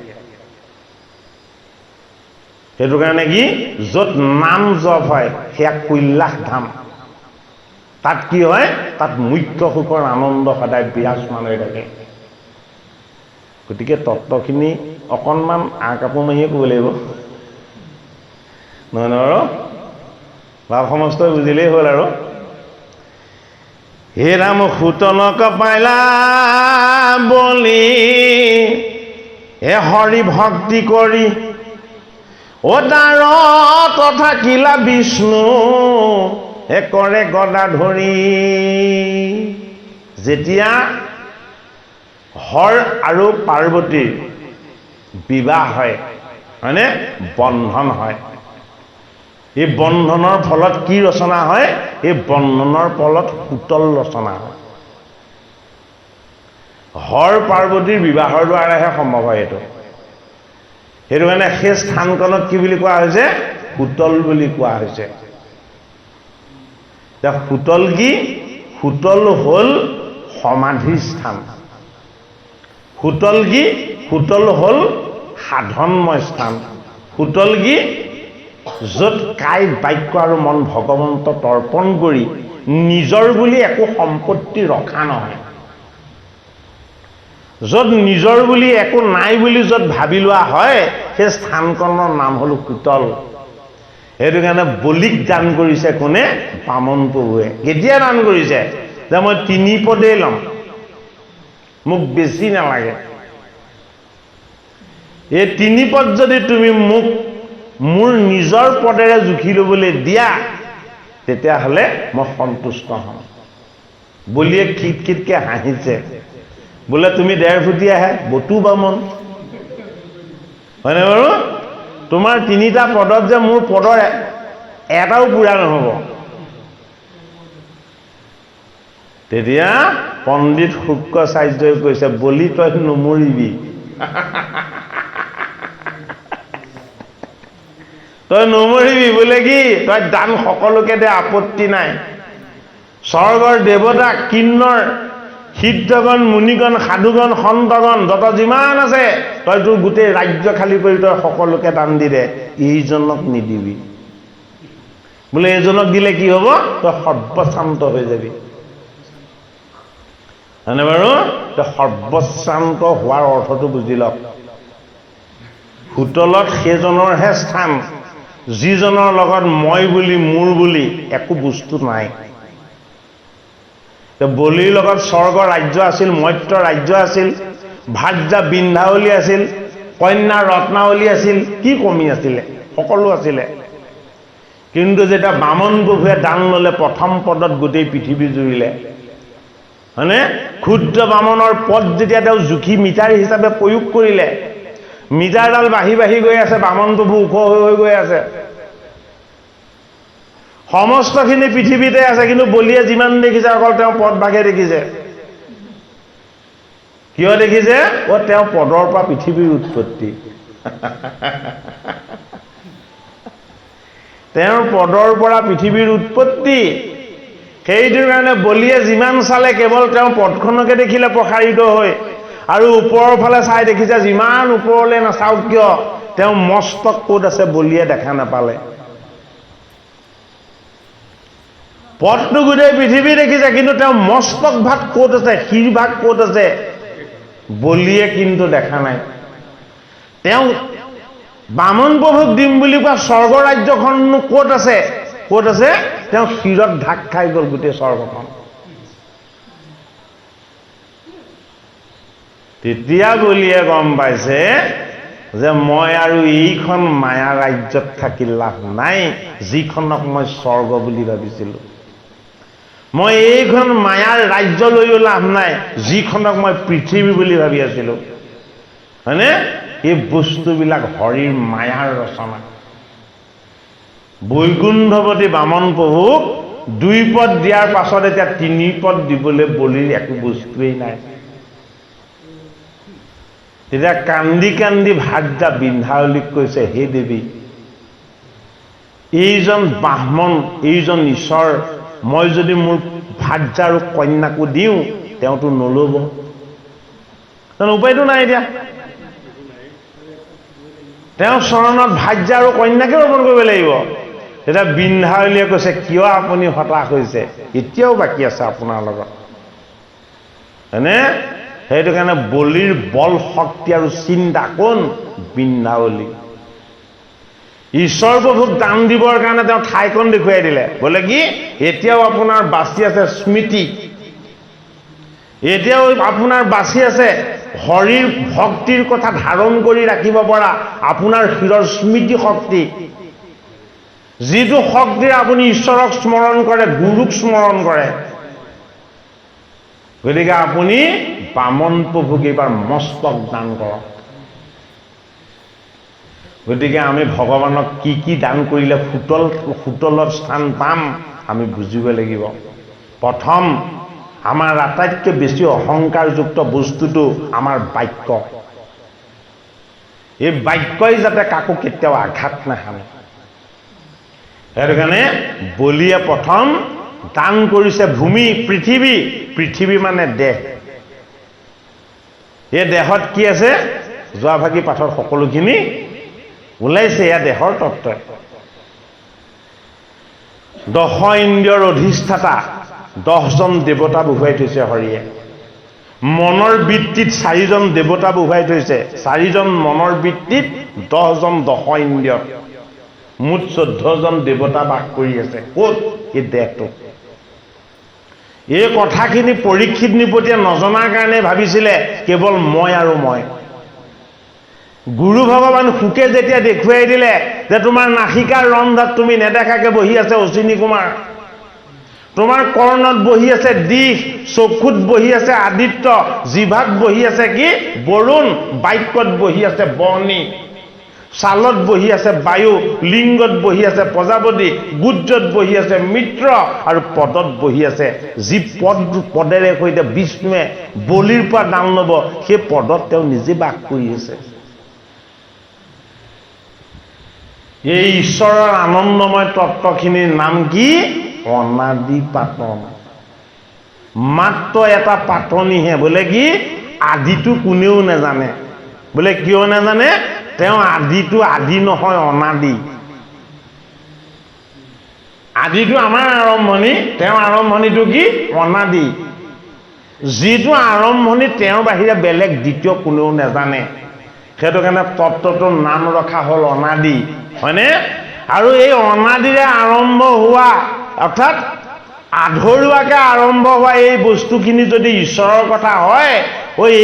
B: সেইটো কাৰণে কি? য'ত নাম জপ হয় সেয়া কৈলাশ ধাম। তাত কি হয়? তাত মুখ্য সুখৰ আনন্দ সদায় বিৰাজমান হৈ থাকে। গতিকে তত্ত্বখিনি অকণমান আঁৰ কাপোৰ মাৰিয়ে ক'ব লাগিব, নহয় নহয় বাৰু? ভাৱ সমস্তই বুজিলেই হ'ল আৰু। হে ৰাম সুতনক পাইলা বলি, হে হৰি ভক্তি কৰি, অ তাৰ থাকিলা বিষ্ণু, হে কৰে গদা ধৰি। যেতিয়া হৰ আৰু পাৰ্বতীৰ বিবাহ হয়, হয়নে? বন্ধন হয়। এই বন্ধনৰ ফলত কি ৰচনা হয়? এই বন্ধনৰ ফলত সুতল ৰচনা হয়। হৰ পাৰ্বতীৰ বিবাহৰ দ্বাৰাহে সম্ভৱ হয় এইটো। সেইটো কাৰণে সেই স্থানখনক কি বুলি কোৱা হৈছে? সুতল বুলি কোৱা হৈছে। সুতল কি? সুতল হ'ল সমাধিৰ স্থান। সুতল কি? সুতল হ'ল সাধনময় স্থান। সুতল কি? য'ত কায় বাক্য আৰু মন ভগৱন্ত তৰ্পণ কৰি নিজৰ বুলি একো সম্পত্তি ৰখা নহয়, য'ত নিজৰ বুলি একো নাই বুলি য'ত ভাবি লোৱা হয়, সেই স্থানকণৰ নাম হ'ল কুতল। সেইটো কাৰণে বলিক দান কৰিছে কোনে? বামন প্ৰভুৱে। কেতিয়া দান কৰিছে? যে মই 3 পদেই ল'ম, মোক বেছি নালাগে। এই 3 পদ যদি তুমি মোক মোৰ নিজৰ পদেৰে জুখি ল'বলৈ দিয়া, তেতিয়াহ'লে মই সন্তুষ্ট হ'ম। বলিয়ে খিটখিটকৈ হাঁহিছে, বোলে তুমি 1.5 ফুটিয়াহে, বটু বামন, হয়নে বাৰু? তোমাৰ 3টা পদত যে মোৰ পদৰ এটাও পূৰা নহ'ব। তেতিয়া পণ্ডিত শুক্ৰাচাৰ্যই কৈছে, বলি তই নমৰিবি, তই নমৰিবি। বোলে কি? তই দান সকলোকে দে, আপত্তি নাই। স্বৰ্গৰ দেৱতা, কিন্নৰ, সিদ্ধগণ, মুনিগণ, সাধুগণ, সন্তগণ যত যিমান আছে, তই তোৰ গোটেই ৰাজ্য খালী কৰি তই সকলোকে দান দি দে, এইজনক নিদিবি। বোলে এইজনক দিলে কি হ'ব? তই সৰ্বশান্ত হৈ যাবি, হয়নে বাৰু? তই সৰ্বশান্ত হোৱাৰ অৰ্থটো বুজি লওক। হোটেলত সেইজনৰহে স্থান যিজনৰ লগত মই বুলি, মোৰ বুলি একো বস্তু নাই। বলিৰ লগত স্বৰ্গ ৰাজ্য আছিল, মৰ্ত্য ৰাজ্য আছিল, ভাৰ্যা বিন্ধ্যাৱলী আছিল, কন্যা ৰত্নাৱলী আছিল, কি কমি আছিলে? সকলো আছিলে। কিন্তু যেতিয়া বামন প্ৰভুৱে দান ল'লে, প্ৰথম পদত গোটেই পৃথিৱী জুৰিলে, হয়নে? ক্ষুদ্ৰ বামনৰ পদ যেতিয়া তেওঁ জুখি মিটাৰ হিচাপে প্ৰয়োগ কৰিলে, মিটাৰডাল বাঢ়ি বাঢ়ি গৈ আছে, বামন প্ৰভু ওখ হৈ হৈ গৈ আছে। সমস্তখিনি পৃথিৱীতে আছে, কিন্তু বলিয়ে যিমান দেখিছে অকল তেওঁ পদ ভাগে দেখিছে। কিয় দেখিছে? তেওঁ পদৰ পৰা পৃথিৱীৰ উৎপত্তি। তেওঁৰ পদৰ পৰা পৃথিৱীৰ উৎপত্তি। সেইটোৰ কাৰণে বলিয়ে যিমান চালে কেৱল তেওঁ পদখনকে দেখিলে প্ৰসাৰিত হৈ, আৰু ওপৰৰ ফালে চাই দেখিছে যিমান ওপৰলৈ নাচাওক কিয় তেওঁ মস্তক ক'ত আছে বলিয়ে দেখা নাপালে। পদটো গোটেই পৃথিৱী দেখিছে, কিন্তু তেওঁ মস্তক ভাগ ক'ত আছে, শিৰ ভাগ ক'ত আছে, বলিয়ে কিন্তু দেখা নাই। তেওঁ বামন প্ৰভুক দিম বুলি কোৱা স্বৰ্গ ৰাজ্যখননো ক'ত আছে? ক'ত আছে? তেওঁ শিৰত ঢাক খাই গ'ল গোটেই স্বৰ্গখন। তেতিয়া বলিয়ে গম পাইছে যে মই আৰু এইখন মায়া ৰাজ্যত থাকি লাভ নাই, যিখনক মই স্বৰ্গ বুলি ভাবিছিলোঁ। মই এইখন মায়াৰ ৰাজ্য লৈও লাভ নাই, যিখনক মই পৃথিৱী বুলি ভাবি আছিলোঁ, হয়নে? এই বস্তুবিলাক হৰিৰ মায়াৰ ৰচনা। বৈকুণ্ঠপতি বামন প্ৰভুক 2 পদ দিয়াৰ পাছত এতিয়া 3 পদ দিবলৈ বলিৰ একো বস্তুৱেই নাই। তেতিয়া কান্দি কান্দি ভাৰ্যা বিন্ধ্যাৱলীক কৈছে, হে দেৱী, এইজন ব্ৰাহ্মণ, এইজন ঈশ্বৰ, মই যদি মোৰ ভাৰ্যা আৰু কন্যাকো দিওঁ তেওঁতো নল'ব, উপায়টো নাই। এতিয়া তেওঁৰ চৰণত ভাৰ্যা আৰু কন্যাকে অৰ্পণ কৰিব লাগিব। তেতিয়া বিন্ধ্যাৱলীয়ে কৈছে, কিয় আপুনি হতাশ হৈছে? এতিয়াও বাকী আছে আপোনাৰ লগত, হয়নে? সেইটো কাৰণে বলিৰ বল শক্তি আৰু চিন্তা কোন? বিন্ধ্যাৱলী। ঈশ্বৰ প্ৰভুক দান দিবৰ কাৰণে তেওঁ ঠাইখন দেখুৱাই দিলে। বোলে কি? এতিয়াও আপোনাৰ বাচি আছে স্মৃতি, এতিয়াও আপোনাৰ বাচি আছে হৰিৰ ভক্তিৰ কথা ধাৰণ কৰি ৰাখিব পৰা আপোনাৰ শিৰৰ স্মৃতি শক্তি, যিটো শক্তিৰে আপুনি ঈশ্বৰক স্মৰণ কৰে, গুৰুক স্মৰণ কৰে। গতিকে আপুনি বামন প্ৰভুক এইবাৰ মস্তক দান কৰক। গতিকে আমি ভগৱানক কি কি দান কৰিলে হোটেলত স্থান পাম আমি বুজিব লাগিব। প্ৰথম, আমাৰ আটাইতকৈ বেছি অহংকাৰযুক্ত বস্তুটো আমাৰ বাক্য। এই বাক্যই যাতে কাকো কেতিয়াও আঘাত নাহানে। সেইটো কাৰণে বলিয়ে প্ৰথম দান কৰিছে ভূমি, পৃথিৱী। পৃথিৱী মানে দেহ। এই দেহত কি আছে? যোৱাভাগী পাঠৰ সকলোখিনি ওলাইছে, এয়া দেহৰ তত্ত্ব। দশ ইন্দ্ৰিয়ৰ অধিষ্ঠাতা 10জন দেৱতা বহুৱাই থৈছে হৰিয়ে। মনৰ বৃত্তিত 4জন দেৱতা বহুৱাই থৈছে। 4জন মনৰ বৃত্তিত 10জন দশ ইন্দ্ৰিয়ত মুঠ 14জন দেৱতা বাস কৰি আছে। ক'ত? এই দেহটো। এই কথাখিনি পৰীক্ষিত নৃপতিয়ে নজনাৰ কাৰণে ভাবিছিলে কেৱল মই আৰু মই। গুৰু ভগৱান শুকে যেতিয়া দেখুৱাই দিলে যে তোমাৰ নাসিকাৰ ৰন্ধ্ৰত তুমি নেদেখাকে বহি আছে অশ্বিনী কুমাৰ, তোমাৰ কৰ্ণত বহি আছে দিশ, চকুত বহি আছে আদিত্য, জিভাত বহি আছে কি বৰুণ, বাক্যত বহি আছে বৰ্ণী, ছালত বহি আছে বায়ু, লিংগত বহি আছে প্ৰজাপতি, গুজ্জত বহি আছে মিত্ৰ আৰু পদত বহি আছে যি পদেৰে সৈতে বিষ্ণুৱে বলিৰ পৰা দান ল'ব, সেই পদত তেওঁ নিজে বাস কৰি আছে। এই ঈশ্বৰৰ আনন্দময় তত্ত্বখিনিৰ নাম কি? অনাদি পাতন। মাত্ৰ এটা পাতনিহে। বোলে কি? আদিটো কোনেও নাজানে। বোলে কিয় নাজানে? তেওঁ আদিটো আদি নহয়, অনাদি। আদিটো আমাৰ আৰম্ভণি, তেওঁৰ আৰম্ভণিটো কি? অনাদি। যিটো আৰম্ভণি তেওঁৰ বাহিৰে বেলেগ দ্বিতীয় কোনেও নাজানে। সেইটো কাৰণে তত্ত্বটোৰ নাম ৰখা হ'ল অনাদি, হয়নে? আৰু এই অনাদিৰে আৰম্ভ হোৱা অৰ্থাৎ আধৰুৱাকে আৰম্ভ হোৱা এই বস্তুখিনি যদি ঈশ্বৰৰ কথা হয়,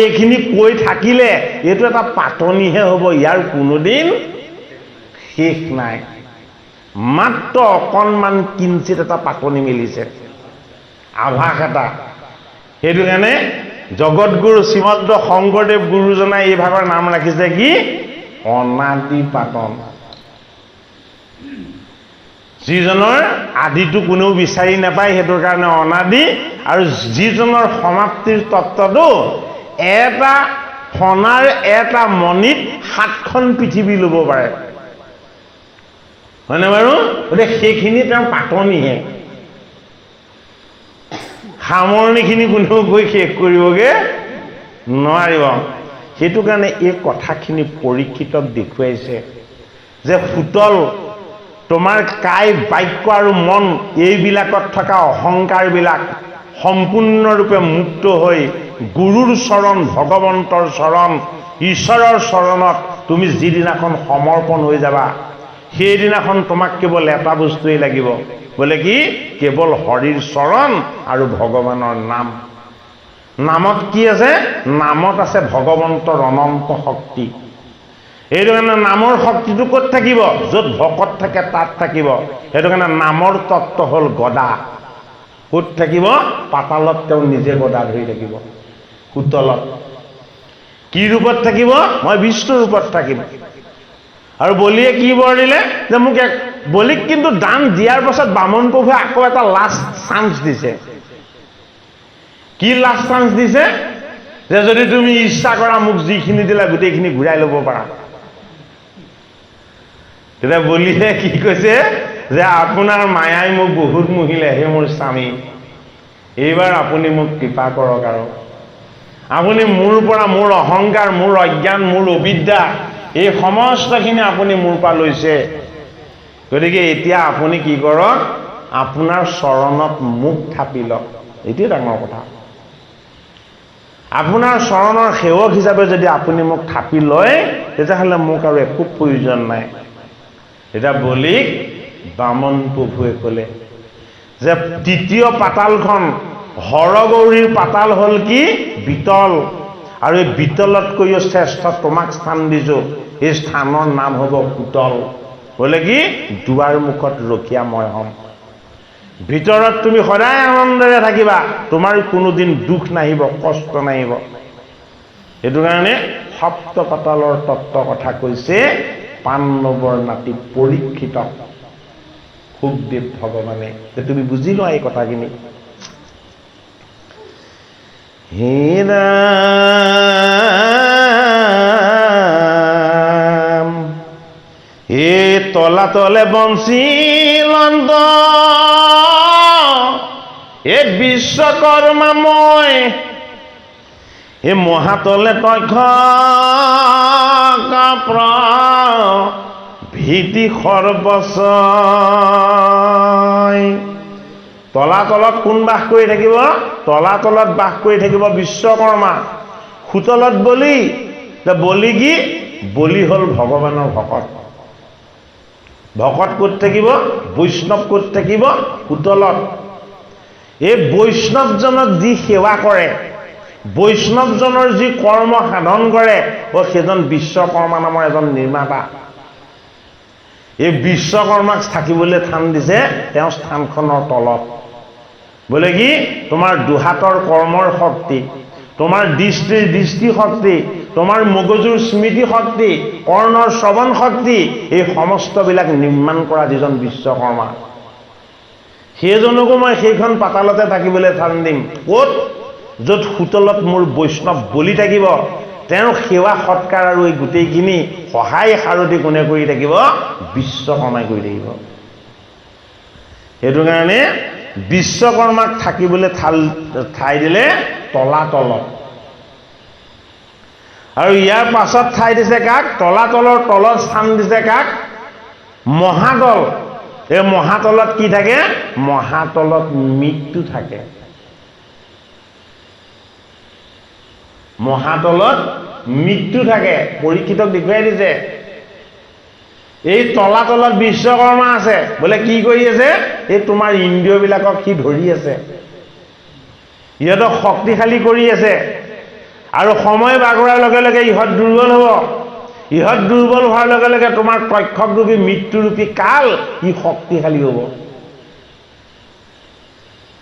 B: এইখিনি কৈ থাকিলে এইটো এটা পাতনিহে হ'ব, ইয়াৰ কোনোদিন শেষ নাই। মাত্ৰ অকণমান কিঞ্চিত এটা পাতনি মেলিছে, আভাস এটা। সেইটো কাৰণে জগতগুৰু শ্ৰীমন্ত শংকৰদেৱ গুৰুজনাই এই ভাগৰ নাম ৰাখিছে কি? অনাদি পাতন। যিজনৰ আদিটো কোনেও বিচাৰি নাপায়, সেইটোৰ কাৰণে অনাদি। আৰু যিজনৰ সমাপ্তিৰ তত্ত্বটো এটা ফণাৰ এটা মণিত 7খন পৃথিৱী ল'ব পাৰে, হয়নে বাৰু? গতিকে সেইখিনি তেওঁৰ পাতনিহে। সামৰণিখিনি কোনেও গৈ শেষ কৰিবগৈ নোৱাৰিব। সেইটো কাৰণে এই কথাখিনি পৰীক্ষিতক দেখুৱাইছে যে সুতল তোমাৰ কায়, বাক্য আৰু মন এইবিলাকত থকা অহংকাৰবিলাক সম্পূৰ্ণৰূপে মুক্ত হৈ গুৰুৰ চৰণ, ভগৱন্তৰ চৰণ, ঈশ্বৰৰ চৰণত তুমি যিদিনাখন সমৰ্পণ হৈ যাবা, সেইদিনাখন তোমাক কেৱল এটা বস্তুৱেই লাগিব। বোলে কি? কেৱল হৰিৰ চৰণ আৰু ভগৱানৰ নাম। নামত কি আছে? নামত আছে ভগৱন্তৰ অনন্ত শক্তি। সেইটো কাৰণে নামৰ শক্তিটো ক'ত থাকিব? য'ত ভকত থাকে তাত থাকিব। সেইটো কাৰণে নামৰ তত্ত্ব হ'ল গদা। ক'ত থাকিব? পাতালত তেওঁ নিজে গদা ধৰি থাকিব। সুতলত কি ৰূপত থাকিব? মই বিষ্ণু ৰূপত থাকিম। আৰু বলিয়ে কি বৰ দিলে যে মোক বলিক কিন্তু দান দিয়াৰ পাছত বামন প্ৰভুৱে আকৌ এটা লাষ্ট চান্স দিছে। কি লাষ্ট চান্স দিছে? যে যদি তুমি ইচ্ছা কৰা মোক যিখিনি দিলা গোটেইখিনি ঘূৰাই ল'ব পাৰা। তেতিয়া বলিয়ে কি কৈছে যে আপোনাৰ মায়াই মোক বহুত মোহিলে, হে মোৰ স্বামী, এইবাৰ আপুনি মোক কৃপা কৰক। আৰু আপুনি মোৰ পৰা মোৰ অহংকাৰ, মোৰ অজ্ঞান, মোৰ অবিদ্যা এই সমস্তখিনি আপুনি মোৰ পৰা লৈছে। গতিকে এতিয়া আপুনি কি কৰক? আপোনাৰ চৰণত মুখ থাপি লওক। এইটোৱে ডাঙৰ কথা। আপোনাৰ চৰণৰ সেৱক হিচাপে যদি আপুনি মোক থাপি লয়, তেতিয়াহ'লে মোক আৰু একো প্ৰয়োজন নাই। এতিয়া বলিক বামন প্ৰভুৱে ক'লে যে তৃতীয় পাতালখন হৰগৌৰীৰ পাতাল হ'ল কি? বিতল। আৰু এই বিতলতকৈও শ্ৰেষ্ঠ তোমাক স্থান দিছোঁ, এই স্থানৰ নাম হ'ব সুতল। বোলে কি? দুৱাৰ মুখত ৰখীয়া মই হ'ম। ভিতৰত তুমি সদায় আনন্দেৰে থাকিবা, তোমাৰ কোনোদিন দুখ নাহিব, কষ্ট নাহিব। সেইটো কাৰণে সপ্ত পাতালৰ তত্ত্ব কথা কৈছে পাণ্ডৱৰ নাতি পৰীক্ষিতক সুখদেৱ ভগৱানে। তুমি বুজি লোৱা এই কথাখিনি। হে ৰাম, এ তলাতলে বঞ্চিলন্ত, এ বিশ্বকৰ্মা মই, এ মহাতলে তক্ষ ভীতি সৰ্বস্বই। তলাতলত কোন বাস কৰি থাকিব? তলাতলত বাস কৰি থাকিব বিশ্বকৰ্মা। সুতলত বলি। বলি কি? বলি হ'ল ভগৱানৰ ভকত। ভকত ক'ত থাকিব? বৈষ্ণৱ ক'ত থাকিব? সুতলত। এই বৈষ্ণৱজনক যি সেৱা কৰে, বৈষ্ণৱজনৰ যি কৰ্ম সাধন কৰে, সেইজন বিশ্বকৰ্মা নামৰ এজন নিৰ্মাতা। এই বিশ্বকৰ্মাক থাকিবলৈ থান দিছে তেওঁৰ স্থানখনৰ তলত। বোলে কি? তোমাৰ দুহাতৰ কৰ্মৰ শক্তি, তোমাৰ দৃষ্টিৰ দৃষ্টি শক্তি, তোমাৰ মগজুৰ স্মৃতি শক্তি, কৰ্ণৰ শ্ৰৱণ শক্তি, এই সমস্তবিলাক নিৰ্মাণ কৰা যিজন বিশ্বকৰ্মা, সেইজনকো মই সেইখন পাতালতে থাকিবলৈ থান দিম। ক'ত? য'ত সুতলত মোৰ বৈষ্ণৱ বলি থাকিব। তেওঁৰ সেৱা সৎকাৰ আৰু এই গোটেইখিনি সহায় সাৰথি কোনে কৰি থাকিব? বিশ্বকৰ্মাই কৰি থাকিব। সেইটো কাৰণে বিশ্বকৰ্মাক থাকিবলৈ ঠাই দিলে তলাতলত। আৰু ইয়াৰ পাছত ঠাই দিছে কাক? তলাতলৰ তলত স্থান দিছে কাক? মহাতল। এই মহাতলত কি থাকে? মহাতলত মৃত্যু থাকে। মহাতলত মৃত্যু থাকে। পৰীক্ষিতক দেখুৱাই দিছে এই তলাতলত বিশ্বকৰ্মা আছে। বোলে কি কৰি আছে? এই তোমাৰ ইন্দ্ৰিয়বিলাকক সি ধৰি আছে, ইহঁতক শক্তিশালী কৰি আছে। আৰু সময় বাগৰাৰ লগে লগে ইহঁত দুৰ্বল হ'ব। ইহঁত দুৰ্বল হোৱাৰ লগে লগে তোমাৰ তক্ষকৰূপী মৃত্যুৰূপী কাল ই শক্তিশালী হ'ব।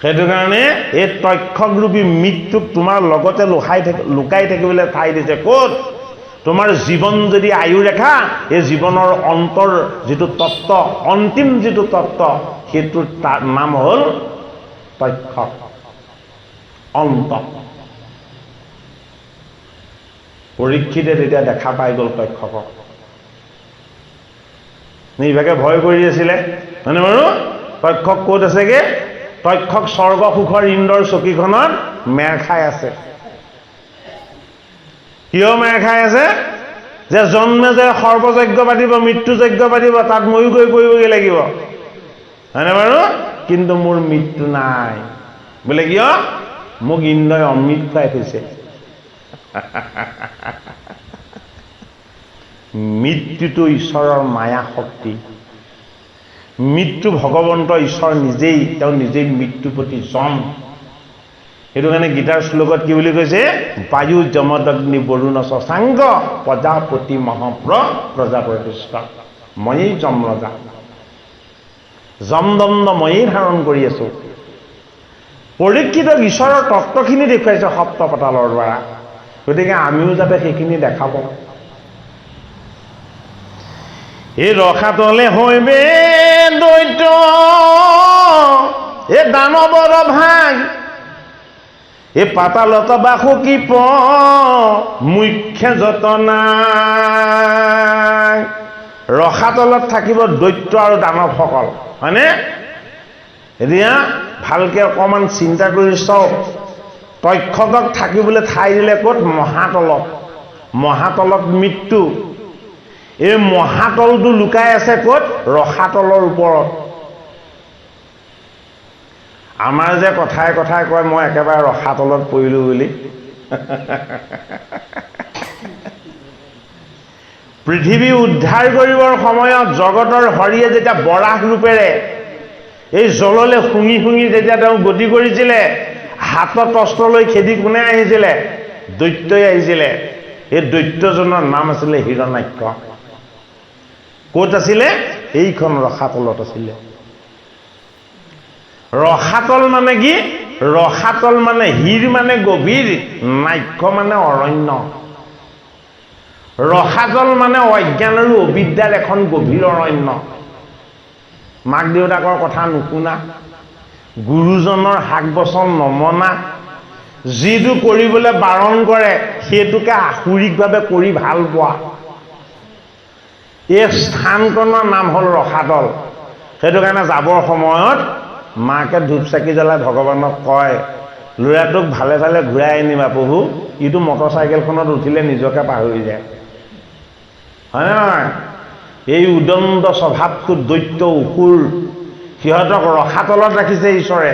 B: সেইটো কাৰণে এই তক্ষকৰূপী মৃত্যুক তোমাৰ লগতে লুকাই থাকিবলৈ ঠাই দিছে। ক'ত? তোমাৰ জীৱন যদি আয়ু ৰেখা, এই জীৱনৰ অন্তৰ যিটো তত্ত্ব, অন্তিম যিটো তত্ত্ব, সেইটোৰ তাৰ নাম হ'ল তক্ষক, অন্ত। পৰীক্ষিতে তেতিয়া দেখা পাই গ'ল তক্ষকক। নিৰ্বাকে ভয় কৰি আছিলে, হয়নে বাৰু? তক্ষক ক'ত আছেগে? তক্ষক স্বৰ্গ সুখৰ ইন্দ্ৰৰ চকীখনত মেৰ খাই আছে। কিয় মেৰ খাই আছে? যে জন্মে যে সৰ্বযজ্ঞ পাতিব, মৃত্যু যজ্ঞ পাতিব, তাত ময়ো গৈ পৰিবগৈ লাগিব, হয়নে বাৰু? কিন্তু মোৰ মৃত্যু নাই। বোলে কিয়? মোক ইন্দ্ৰই অমৃত খুৱাই থৈছে। মৃত্যুটো ঈশ্বৰৰ মায়া শক্তি। মৃত্যু ভগৱন্ত ঈশ্বৰ নিজেই, তেওঁ নিজেই মৃত্যুৰ প্ৰতি যম। সেইটো কাৰণে গীতাৰ শ্লোকত কি বুলি কৈছে? বায়ু যমদগ্নি বৰুণ শশাংক প্ৰজাপতি মহাপ্ৰ প্ৰজাপতিষ্ঠ ময়েই যম ৰজা। যমদণ্ড ময়েই ধাৰণ কৰি আছো। পৰীক্ষিতক ঈশ্বৰৰ তত্ত্বখিনি দেখুৱাইছে সপ্ত পাতালৰ দ্বাৰা। গতিকে আমিও যাতে সেইখিনি দেখাব। এই ৰসাতলে হৈবে দৈত্য, এই দানৱৰ ভাগ, এই পাতালত বাসু কৃপ, মুখ্য যতনাই। ৰসাতলত থাকিব দৈত্য আৰু দানৱসকল, হয়নে? এতিয়া ভালকে অকণমান চিন্তা কৰি চাওক। তক্ষকক থাকিবলৈ ঠাই দিলে ক'ত? মহাতলত। মহাতলত মৃত্যু। এই মহাতলটো লুকাই আছে ক'ত? ৰসাতলৰ ওপৰত। আমাৰ যে কথাই কথাই কয় মই একেবাৰে ৰসাতলত পৰিলো বুলি। পৃথিৱী উদ্ধাৰ কৰিবৰ সময়ত জগতৰ হৰিয়ে যেতিয়া বৰাহ ৰূপেৰে এই জললৈ শুঙি শুঙি যেতিয়া তেওঁ গতি কৰিছিলে, হাতত অস্ত্ৰ লৈ খেদি কোনে আহিছিলে? দৈত্যই আহিছিলে। এই দৈত্যজনৰ নাম আছিলে হিৰণ্যাক্ষ। ক'ত আছিলে? এইখন ৰসাতলত আছিলে। ৰসাতল মানে কি? ৰসাতল মানে হীৰ মানে গভীৰ, নাক্ষ মানে অৰণ্য। ৰসাতল মানে অজ্ঞান আৰু অবিদ্যাৰ এখন গভীৰ অৰণ্য। মাক দেউতাকৰ কথা নুশুনা, গুৰুজনৰ শাক বচন নমনা, যিটো কৰিবলৈ বাৰণ কৰে সেইটোকে আসুৰিকভাৱে কৰি ভাল পোৱা, এই স্থানকণৰ নাম হ'ল ৰসাতল। সেইটো কাৰণে যাবৰ সময়ত মাকে ধূপ চাকি জ্বলাই ভগৱানক কয়, ল'ৰাটোক ভালে ভালে ঘূৰাই আনিবা প্ৰভু, ইটো মটৰ চাইকেলখনত উঠিলে নিজকে পাহৰি যায়, হয়নে নহয়? এই উদণ্ড স্বভাৱটো দৈত্য অসুৰ সিহঁতক ৰসাতলত ৰাখিছে ঈশ্বৰে।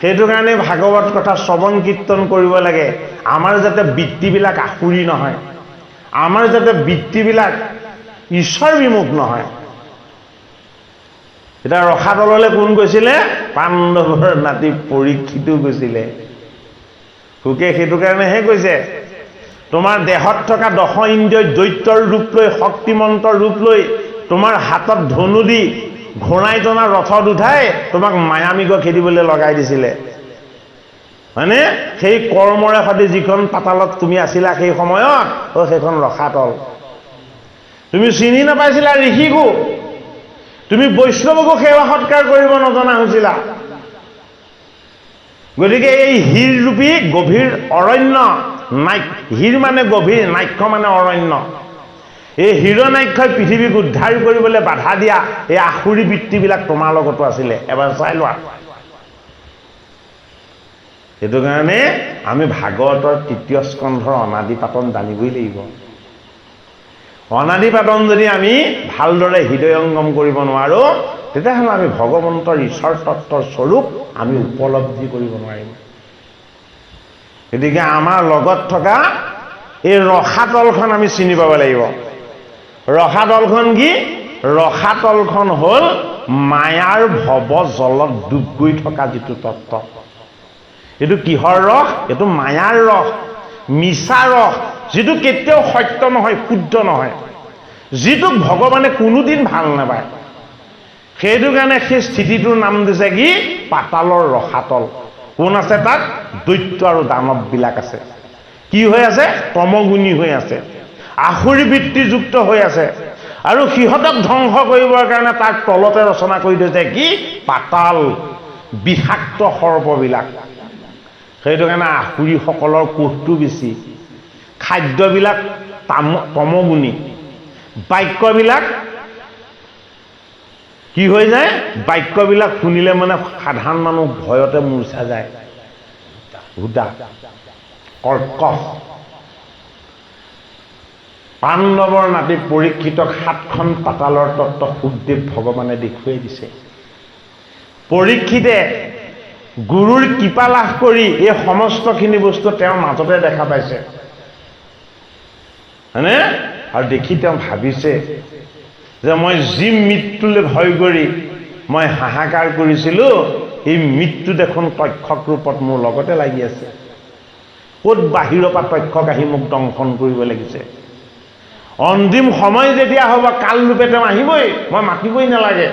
B: সেইটো কাৰণে ভাগৱত কথা শ্ৰৱণ কীৰ্তন কৰিব লাগে, আমাৰ যাতে বৃত্তিবিলাক আসুৰি নহয়, আমাৰ যাতে বৃত্তিবিলাক ঈশ্বৰ বিমুখ নহয়। এতিয়া ৰসাতললৈ কোন গৈছিলে? পাণ্ডৱৰ নাতি পৰীক্ষিতো গৈছিলে। শুকে সেইটো কাৰণেহে কৈছে, তোমাৰ দেহত থকা 10 ইন্দ্ৰিয় দৈত্যৰ ৰূপ লৈ, শক্তিমন্তৰ ৰূপ লৈ, তোমাৰ হাতত ধনু দি ঘোঁৰাই টনা ৰথত উঠাই তোমাক মায়ামিক খেদিবলৈ লগাই দিছিলে, হয়নে? সেই কৰ্মৰে সৈতে যিখন পাতালত তুমি আছিলা সেই সময়ত, সেইখন ৰসাতল। তুমি চিনি নাপাইছিলা ঋষিকো, তুমি বৈষ্ণৱকো সেৱা সৎকাৰ কৰিব নজনা হৈছিলা। গতিকে এই হীৰৰূপী গভীৰ অৰণ্য, হীৰ মানে গভীৰ, নাক্ষ মানে অৰণ্য, এই হিৰণ্যাক্ষই পৃথিৱীক উদ্ধাৰ কৰিবলৈ বাধা দিয়া এই আসুৰি বৃত্তিবিলাক তোমাৰ লগতো আছিলে। এবাৰ চাই লোৱা। সেইটো কাৰণে আমি ভাগৱতৰ 3য় স্কন্ধৰ অনাদি পাতন জানিবই লাগিব। অনাদি পাতন যদি আমি ভালদৰে হৃদয়ংগম কৰিব নোৱাৰোঁ, তেতিয়াহ'লে আমি ভগৱন্তৰ ঈশ্বৰ তত্ত্বৰ স্বৰূপ আমি উপলব্ধি কৰিব নোৱাৰিম। গতিকে আমাৰ লগত থকা এই ৰসাতলখন আমি চিনি পাব লাগিব। ৰসাতলখন কি? ৰসাতলখন হ'ল মায়াৰ ভৱ জলত ডুব গৈ থকা যিটো তত্ত্ব। এইটো কিহৰ ৰস? এইটো মায়াৰ ৰস, মিছা ৰস, যিটো কেতিয়াও সত্য নহয়, শুদ্ধ নহয়, যিটোক ভগৱানে কোনোদিন ভাল নাপায়। সেইটো কাৰণে সেই স্থিতিটোৰ নাম দিছে কি? পাতালৰ ৰসাতল। কোন আছে তাত? দৈত্য আৰু দানৱবিলাক আছে। কি হৈ আছে? তমগুণী হৈ আছে, আসুৰি বৃত্তিযুক্ত হৈ আছে। আৰু সিহঁতক ধ্বংস কৰিবৰ কাৰণে তাৰ তলতে ৰচনা কৰি থৈছে কি? পাতাল, বিষাক্ত সৰ্পবিলাক। সেইটো কাৰণে আসুৰীসকলৰ কোষটো বেছি, খাদ্যবিলাক তমগুণী, বাক্যবিলাক কি হৈ যায়? বাক্যবিলাক শুনিলে মানে সাধাৰণ মানুহ ভয়তে মূৰ্ছা যায়। হুদা, কৰ্কশ। পাণ্ডৱৰ নাতি পৰীক্ষিতক 7খন পাতালৰ তত্ত্ব সুখদেৱ ভগৱানে দেখুৱাই দিছে। পৰীক্ষিতে গুৰুৰ কৃপা লাভ কৰি এই সমস্তখিনি বস্তু তেওঁৰ মাজতে দেখা পাইছে, হয়নে? আৰু দেখি তেওঁ ভাবিছে যে মই যি মৃত্যুলৈ ভয় কৰি মই হাহাকাৰ কৰিছিলোঁ, এই মৃত্যু দেখোন তক্ষক ৰূপত মোৰ লগতে লাগি আছে। ক'ত বাহিৰৰ পৰা তক্ষক আহি মোক দংশন কৰিব লাগিছে। অন্তিম সময় যেতিয়া হ'ব, কাল ৰূপে তেওঁ আহিবই, মই মাতিবই নালাগে।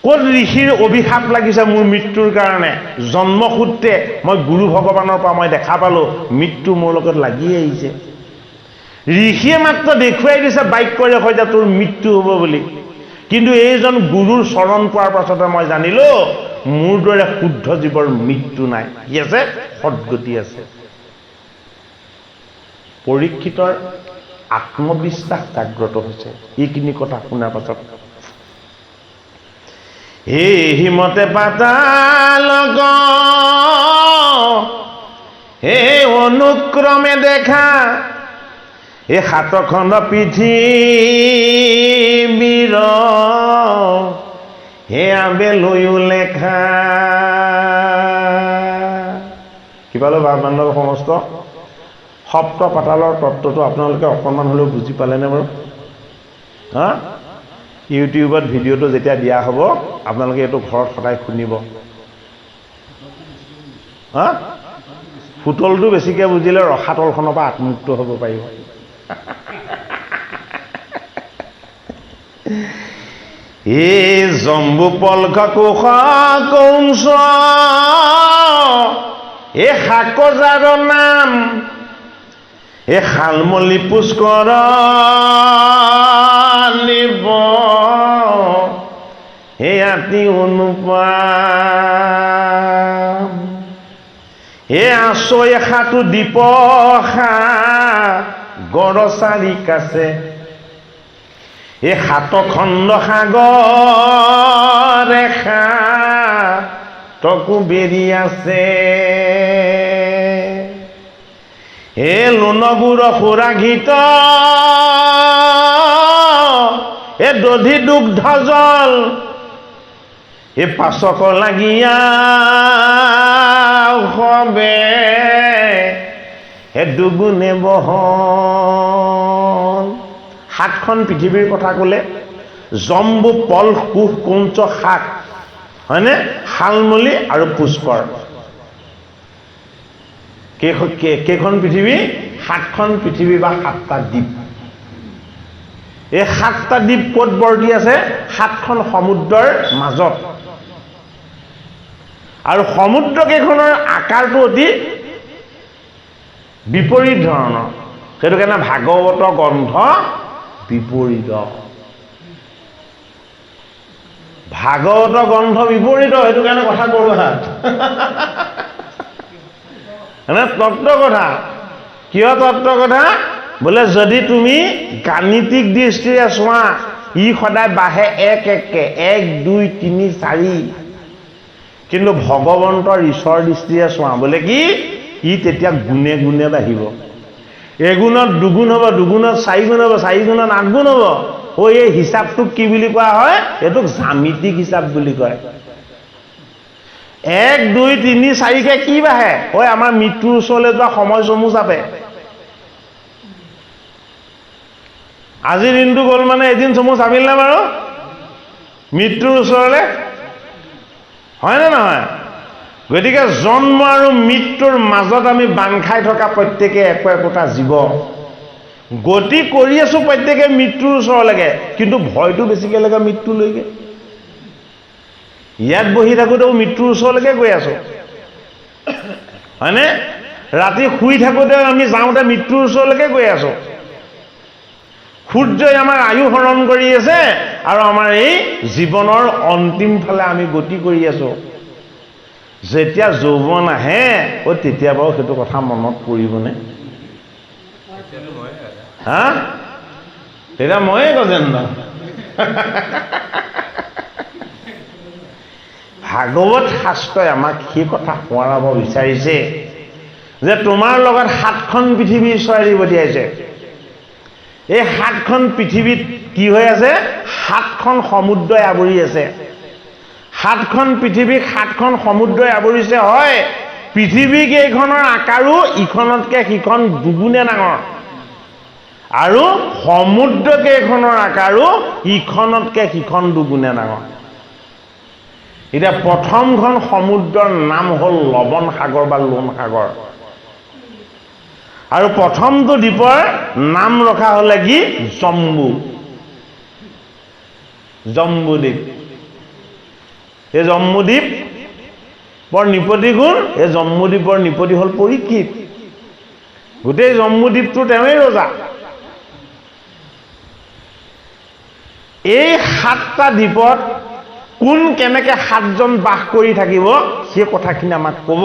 B: ক'ত ঋষিৰ অভিশাপ লাগিছে মোৰ মৃত্যুৰ কাৰণে, জন্মসূত্ৰে মই গুৰু ভগৱানৰ পৰা মই দেখা পালোঁ মৃত্যু মোৰ লগত লাগি আহিছে। ঋষিয়ে মাত্ৰ দেখুৱাই দিছে বাক্যৰে সৈতে তোৰ মৃত্যু হ'ব বুলি, কিন্তু এইজন গুৰুৰ চৰণ পোৱাৰ পাছতে মই জানিলোঁ মোৰ দৰে শুদ্ধ জীৱৰ মৃত্যু নাই। কি আছে? সদ্গতি আছে। পৰীক্ষিতৰ আত্মবিশ্বাস জাগ্ৰত হৈছে এইখিনি কথা শুনাৰ পাছত। হে মতে পাতাল হে অনুক্ৰমে দেখা এই 7খন পৃথিৱীৰ হে আবেলৈও লেখা। কিবালৈ বান্ধৱ সমস্ত সপ্ত পাতালৰ তত্ত্বটো আপোনালোকে অকণমান হ'লেও বুজি পালেনে বাৰু? হা? ইউটিউবত ভিডিঅ'টো যেতিয়া দিয়া হ'ব আপোনালোকে এইটো ঘৰত সদায় শুনিব। হা? ফুটলটো বেছিকৈ বুজিলে ৰসাতলখনৰ পৰা আত্মুক্ত হ'ব পাৰিব। এই জম্বু পলখ কোষ কৌংস এই শাকজাৰ নাম এই শালমলি পুষ্কৰ নিব এই আতি অনুপাম এই আছৈ সাতো দীপশা গড়চাৰি কাছে এই 7 খণ্ড সাগৰ ৰেখা তকু বেৰি আছে হে লোণগুড় সুৰাঘিত এ দধি দুগ্ধ জল এ পাচক লাগিয়া হবে হে দুগুণে বহন। সাতখন পৃথিৱীৰ কথা ক'লে জম্বু, পল, কুশ, কৌঞ্চ, শাক, হয়নে? শালমলী আৰু পুষ্কৰ। কেইখন পৃথিৱী? সাতখন পৃথিৱী বা সাতটা দ্বীপ। এই সাতটা দ্বীপ ক'ত বৰ্তি আছে? সাতখন সমুদ্ৰৰ মাজত। আৰু সমুদ্ৰ কেইখনৰ আকাৰটো অতি বিপৰীত ধৰণৰ। সেইটো কাৰণে ভাগৱত গ্ৰন্থ বিপৰীত। ভাগৱত গ্ৰন্থ বিপৰীত, সেইটো কাৰণে কথা কৰো হাত তত্ত্ব কথা। কিয় তত্ত্ব কথা? বোলে যদি তুমি গাণিতিক দৃষ্টিৰে চোৱা, ই সদায় বাঢ়ে এক এককে, 1 2 3 4। কিন্তু ভগৱন্তৰ ঈশ্বৰৰ দৃষ্টিৰে চোৱা, বোলে কি ই তেতিয়া গুণে গুণে বাঢ়িব। এগুণত দুগুণ হ'ব, দুগুণত 4 গুণ হ'ব, 4 গুণত 8 গুণ হ'ব। এই হিচাপটোক কি বুলি কোৱা হয়? এইটোক জ্যামিতিক হিচাপ বুলি কয়। 1 2 3 4কে কি বাঢ়ে? আমাৰ মৃত্যুৰ ওচৰলৈ যোৱা সময় চমু চাপে। আজিৰ দিনটো গ'ল মানে এদিন চমু চাপিল নে বাৰু? মৃত্যুৰ ওচৰলৈ, হয়নে নহয়? গতিকে জন্ম আৰু মৃত্যুৰ মাজত আমি বান্ধ খাই থকা প্ৰত্যেকে একোটা জীৱ, গতি কৰি আছো প্ৰত্যেকে মৃত্যুৰ ওচৰলৈকে, কিন্তু ভয়টো বেছিকে লাগে মৃত্যুলৈকে। ইয়াত বহি থাকোঁতেও মৃত্যুৰ ওচৰলৈকে গৈ আছো, হয়নে? ৰাতি শুই থাকোঁতেও আমি যাওঁতে মৃত্যুৰ ওচৰলৈকে গৈ আছো। সূৰ্যই আমাৰ আয়ু হৰণ কৰি আছে আৰু আমাৰ এই জীৱনৰ অন্তিম ফালে আমি গতি কৰি আছো। যেতিয়া যৌৱন আহে তেতিয়া বাৰু সেইটো কথা মনত পৰিবনে? হা? তেতিয়া ময়ে গজেন্দ্ৰ। ভাগৱত শাস্ত্ৰই আমাক সেই কথা সোঁৱৰাব বিচাৰিছে যে তোমাৰ লগত 7খন পৃথিৱী ঈশ্বৰে পঠিয়াইছে। এই 7খন পৃথিৱীত কি হৈ আছে? 7খন সমুদ্ৰই আৱৰি আছে। 7খন পৃথিৱীক 7খন সমুদ্ৰই আৱৰিছে। হয়, পৃথিৱী কেইখনৰ আকাৰো ইখনতকে সিখন দুগুণে ডাঙৰ, আৰু সমুদ্ৰ কেইখনৰ আকাৰো ইখনতকে সিখন দুগুণে ডাঙৰ। এতিয়া প্ৰথমখন সমুদ্ৰৰ নাম হ'ল লৱণ সাগৰ বা লোণ সাগৰ, আৰু প্ৰথমটো দ্বীপৰ নাম ৰখা হলে কি? জম্বুদ্বীপ। এই জম্বুদ্বীপ বৰ নিপতি গুণ। এই জম্বুদ্বীপৰ নিপতি হ'ল পৰীক্ষিত। গোটেই জম্বুদ্বীপটো তেওঁই ৰজা। এই 7টা দ্বীপত কোন কেনেকে 7জন বাস কৰি থাকিব সেই কথাখিনি আমাক ক'ব।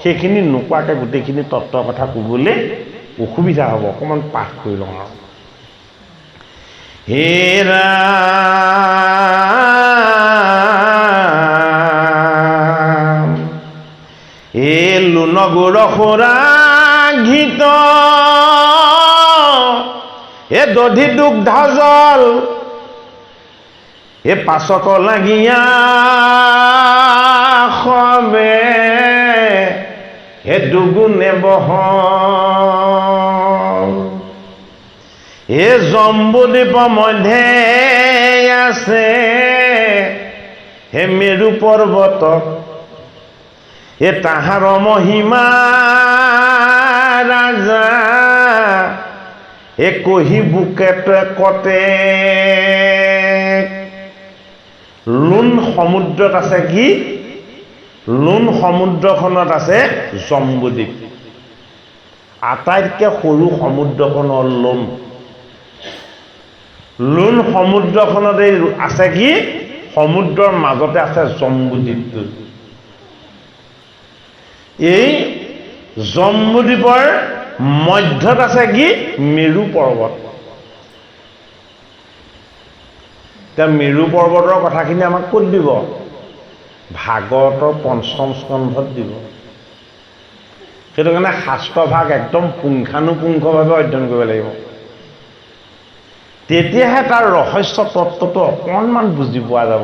B: সেইখিনি নোকোৱাকে গোটেইখিনি তত্ত্বৰ কথা ক'বলৈ অসুবিধা হ'ব। অকণমান পাঠ কৰি লওঁ আৰু। হে ৰাম এ লোণগুড় সুৰাঘিত এ দধি দুগ্ধ জল এ পাচক লাগিয়া হবে হে দুগুণে বহন। এ জম্বুদ্বীপ মধ্যে আছে হে মেৰু পৰ্বত, এ তাহাৰ মহিমা ৰাজা এ কহি বুকেট কতে। লোণ সমুদ্ৰত আছে কি? লোণ সমুদ্ৰখনত আছে জম্বুদ্বীপ। আটাইতকৈ সৰু সমুদ্ৰখনৰ লোণ। লোণ সমুদ্ৰখনতে আছে কি? সমুদ্ৰৰ মাজতে আছে জম্বুদ্বীপটো। এই জম্বুদ্বীপৰ মধ্যত আছে কি? মেৰু পৰ্বত। এতিয়া মেৰু পৰ্বতৰ কথাখিনি আমাক ক'ত দিব? ভাগৱতৰ 5ম স্কন্ধত দিব। সেইটো কাৰণে শাস্ত্ৰভাগ একদম পুংখানুপুংখভাৱে অধ্যয়ন কৰিব লাগিব। তেতিয়াহে তাৰ ৰহস্য তত্ত্বটো অকণমান বুজি পোৱা যাব।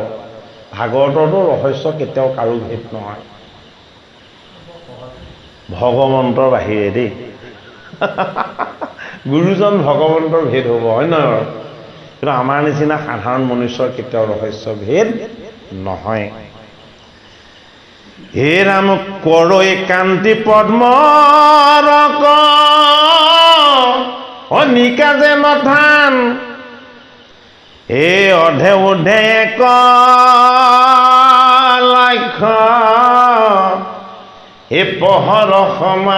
B: ভাগৱতৰতো ৰহস্য কেতিয়াও কাৰো ভেদ নহয়, ভগৱন্তৰ বাহিৰে দেই। গুৰুজন ভগৱন্তৰ ভেদ হ'ব, হয় নহয় বাৰু? কিন্তু আমাৰ নিচিনা সাধাৰণ মনুষ্যৰ কেতিয়াও ৰহস্য ভেদ নহয়। হে ৰাম কৰৈ কান্তি পদ্মৰক অনিকাজে নথান, হে অধে উধে এক লাক্ষ, হে পহৰ সমান,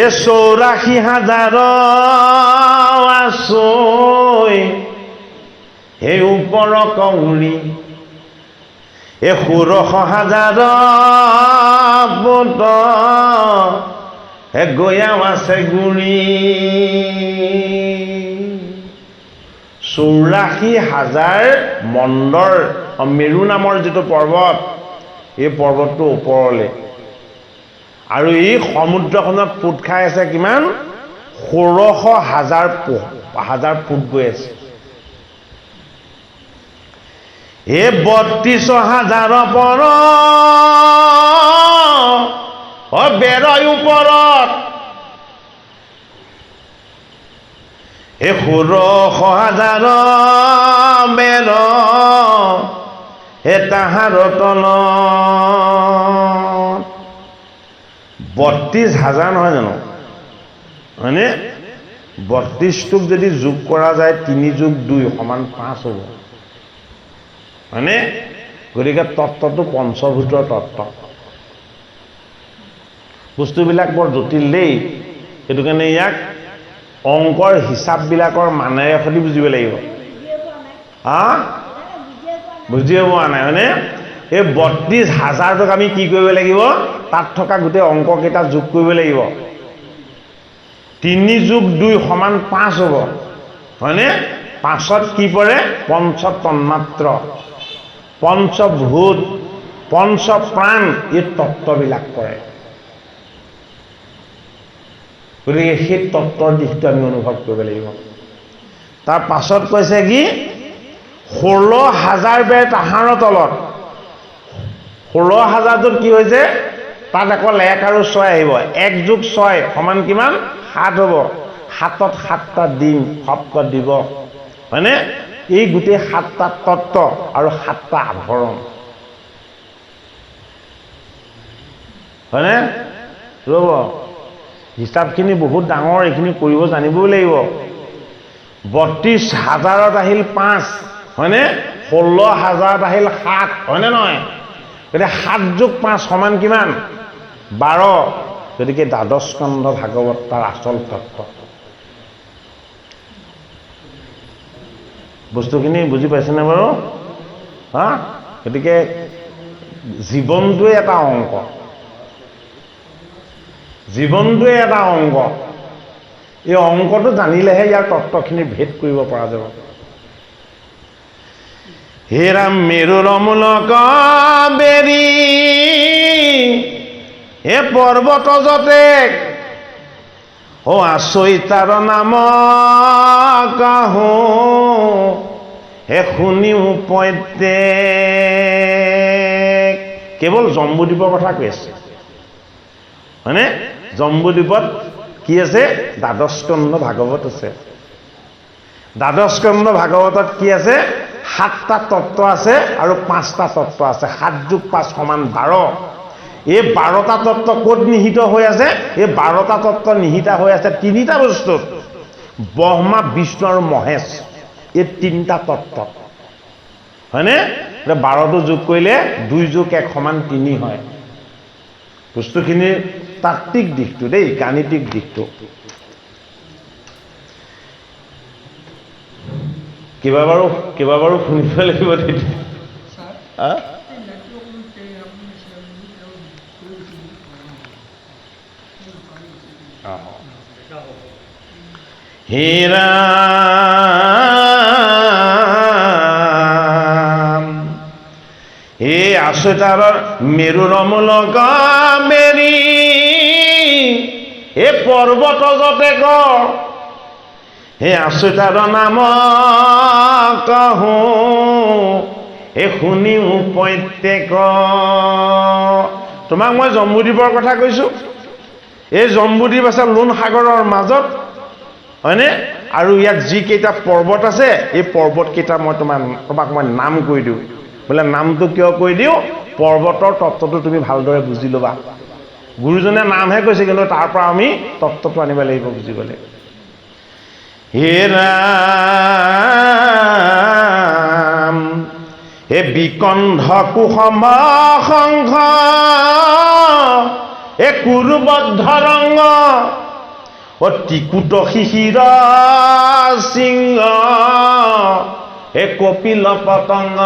B: এ 84,000 আছৈ, হে ওপৰ কৌৰি, এ 16,000 পুত, হে গয়াও আছে গুৰি। 84,000 মন্দৰ মেৰু নামৰ যিটো পৰ্বত, এই পৰ্বতটো ওপৰলৈ, আৰু এই সমুদ্ৰখনত পোত খাই আছে কিমান? 16,000 ফুট গৈ আছে। এই 32,000 পৰ বেৰই ওপৰত, এই 16,000 বেৰ হে তাহাৰ তলত। 32,000 নহয় জানো? হয়নে? 32টোক যদি যোগ কৰা যায় 3 যোগ 2 সমান 5 হ'ব, হয়নে? গতিকে তত্ত্বটো পঞ্চভূতৰ তত্ত্ব। বস্তুবিলাক বৰ জটিল দেই, সেইটো কাৰণে ইয়াক অংকৰ হিচাপবিলাকৰ মানেৰে সৈতে বুজিব লাগিব। বুজিয়ে পোৱা নাই, হয়নে? এই 32,000টোক আমি কি কৰিব লাগিব? তাত থকা গোটেই অংককেইটা যোগ কৰিব লাগিব। 3 যোগ 2 সমান 5 হ'ব, হয়নে? 5ত কি পৰে? পঞ্চতন্মাত্ৰ, পঞ্চভূত, পঞ্চপ্ৰাণ, এই তত্ত্ববিলাক পৰে। গতিকে সেই তত্ত্বৰ দিশটো আমি অনুভৱ কৰিব লাগিব। তাৰ পাছত কৈছে কি? 16,000 বেৰ তাহাৰৰ তলত। 16,000টোত কি হৈছে? তাত অকল 1 আৰু 6 আহিব। 1 যোগ 6 সমান কিমান? 7 হ'ব। 7ত 7টা দিন, সপ্ত দিৱস, হয়নে? এই গোটেই 7টা তত্ত্ব আৰু 7টা আভৰণ, হয়নে? ৰ'ব, হিচাপখিনি বহুত ডাঙৰ, এইখিনি কৰিব জানিবই লাগিব। 32,000ত আহিল 5, হয়নে? 16,000ত আহিল 7, হয়নে নহয়? গতিকে 7 যোগ 5 সমান কিমান? 12। গতিকে দ্বাদশ স্কন্ধ ভাগৱত তাৰ আচল তত্ত্ব। বস্তুখিনি বুজি পাইছেনে বাৰু? হা? গতিকে জীৱনটোৱে এটা অংক, জীৱনটোৱে এটা অংক। এই অংকটো জানিলেহে ইয়াৰ তত্ত্বখিনি ভেদ কৰিব পৰা যাব। হে ৰাম মেৰুৰ মূলক বেৰি, হে পৰ্বত যতে, আছৈ তাৰ নাম কাহো, হে শুনিও প্ৰত্যেক। কেৱল জম্বুদ্বীপৰ কথা কৈ আছে, হয়নে? জম্বুদ্বীপত কি আছে? দ্বাদশ স্কন্ধ ভাগৱত আছে। দ্বাদশ স্কন্ধ ভাগৱতত কি আছে? 7টা তত্ত্ব আছে আৰু 5টা তত্ত্ব আছে। 7 যোগ 5 সমান 12। এই 12টা তত্ত্ব ক'ত নিহিত হৈ আছে? এই 12টা তত্ত্ব নিহিত হৈ আছে 3টা বস্তুত: ব্ৰহ্মা, বিষ্ণু আৰু মহেশ। এই 3টা তত্ত্ব, হয়নে? 12টো যোগ কৰিলে 2 যোগ 1 সমান 3 হয়। বস্তুখিনিৰ তাত্ত্বিক দিশটো দেই, গাণিতিক দিশটো। কিবা বাৰু শুনিব লাগিব তেতিয়া। হে ৰাম, হে আচৈতাৰৰ মেৰুৰ মূলক মেৰি এই পৰ্বত যতে ক হে আচৈতাৰ নাম কহো এই শুনিও প্ৰত্যেক তোমাক মই জম্বুদ্বীপৰ কথা কৈছোঁ এই জম্বুদ্বীপ আছে লোণ সাগৰৰ মাজত হয়নে আৰু ইয়াত যিকেইটা পৰ্বত আছে এই পৰ্বতকেইটা মই তোমাক মই নাম কৈ দিওঁ বোলে নামটো কিয় কৈ দিওঁ পৰ্বতৰ তত্ত্বটো তুমি ভালদৰে বুজি ল'বা গুৰুজনে নামহে কৈছে কিন্তু তাৰ পৰা আমি তত্ত্বটো আনিব লাগিব বুজিবলৈ হে ৰাম হে বিকন্ধ কুসম সংঘ এ কুৰুবদ্ধ ৰংগ টিকুট শিশিৰ সিংহ হে কপিল পতংগ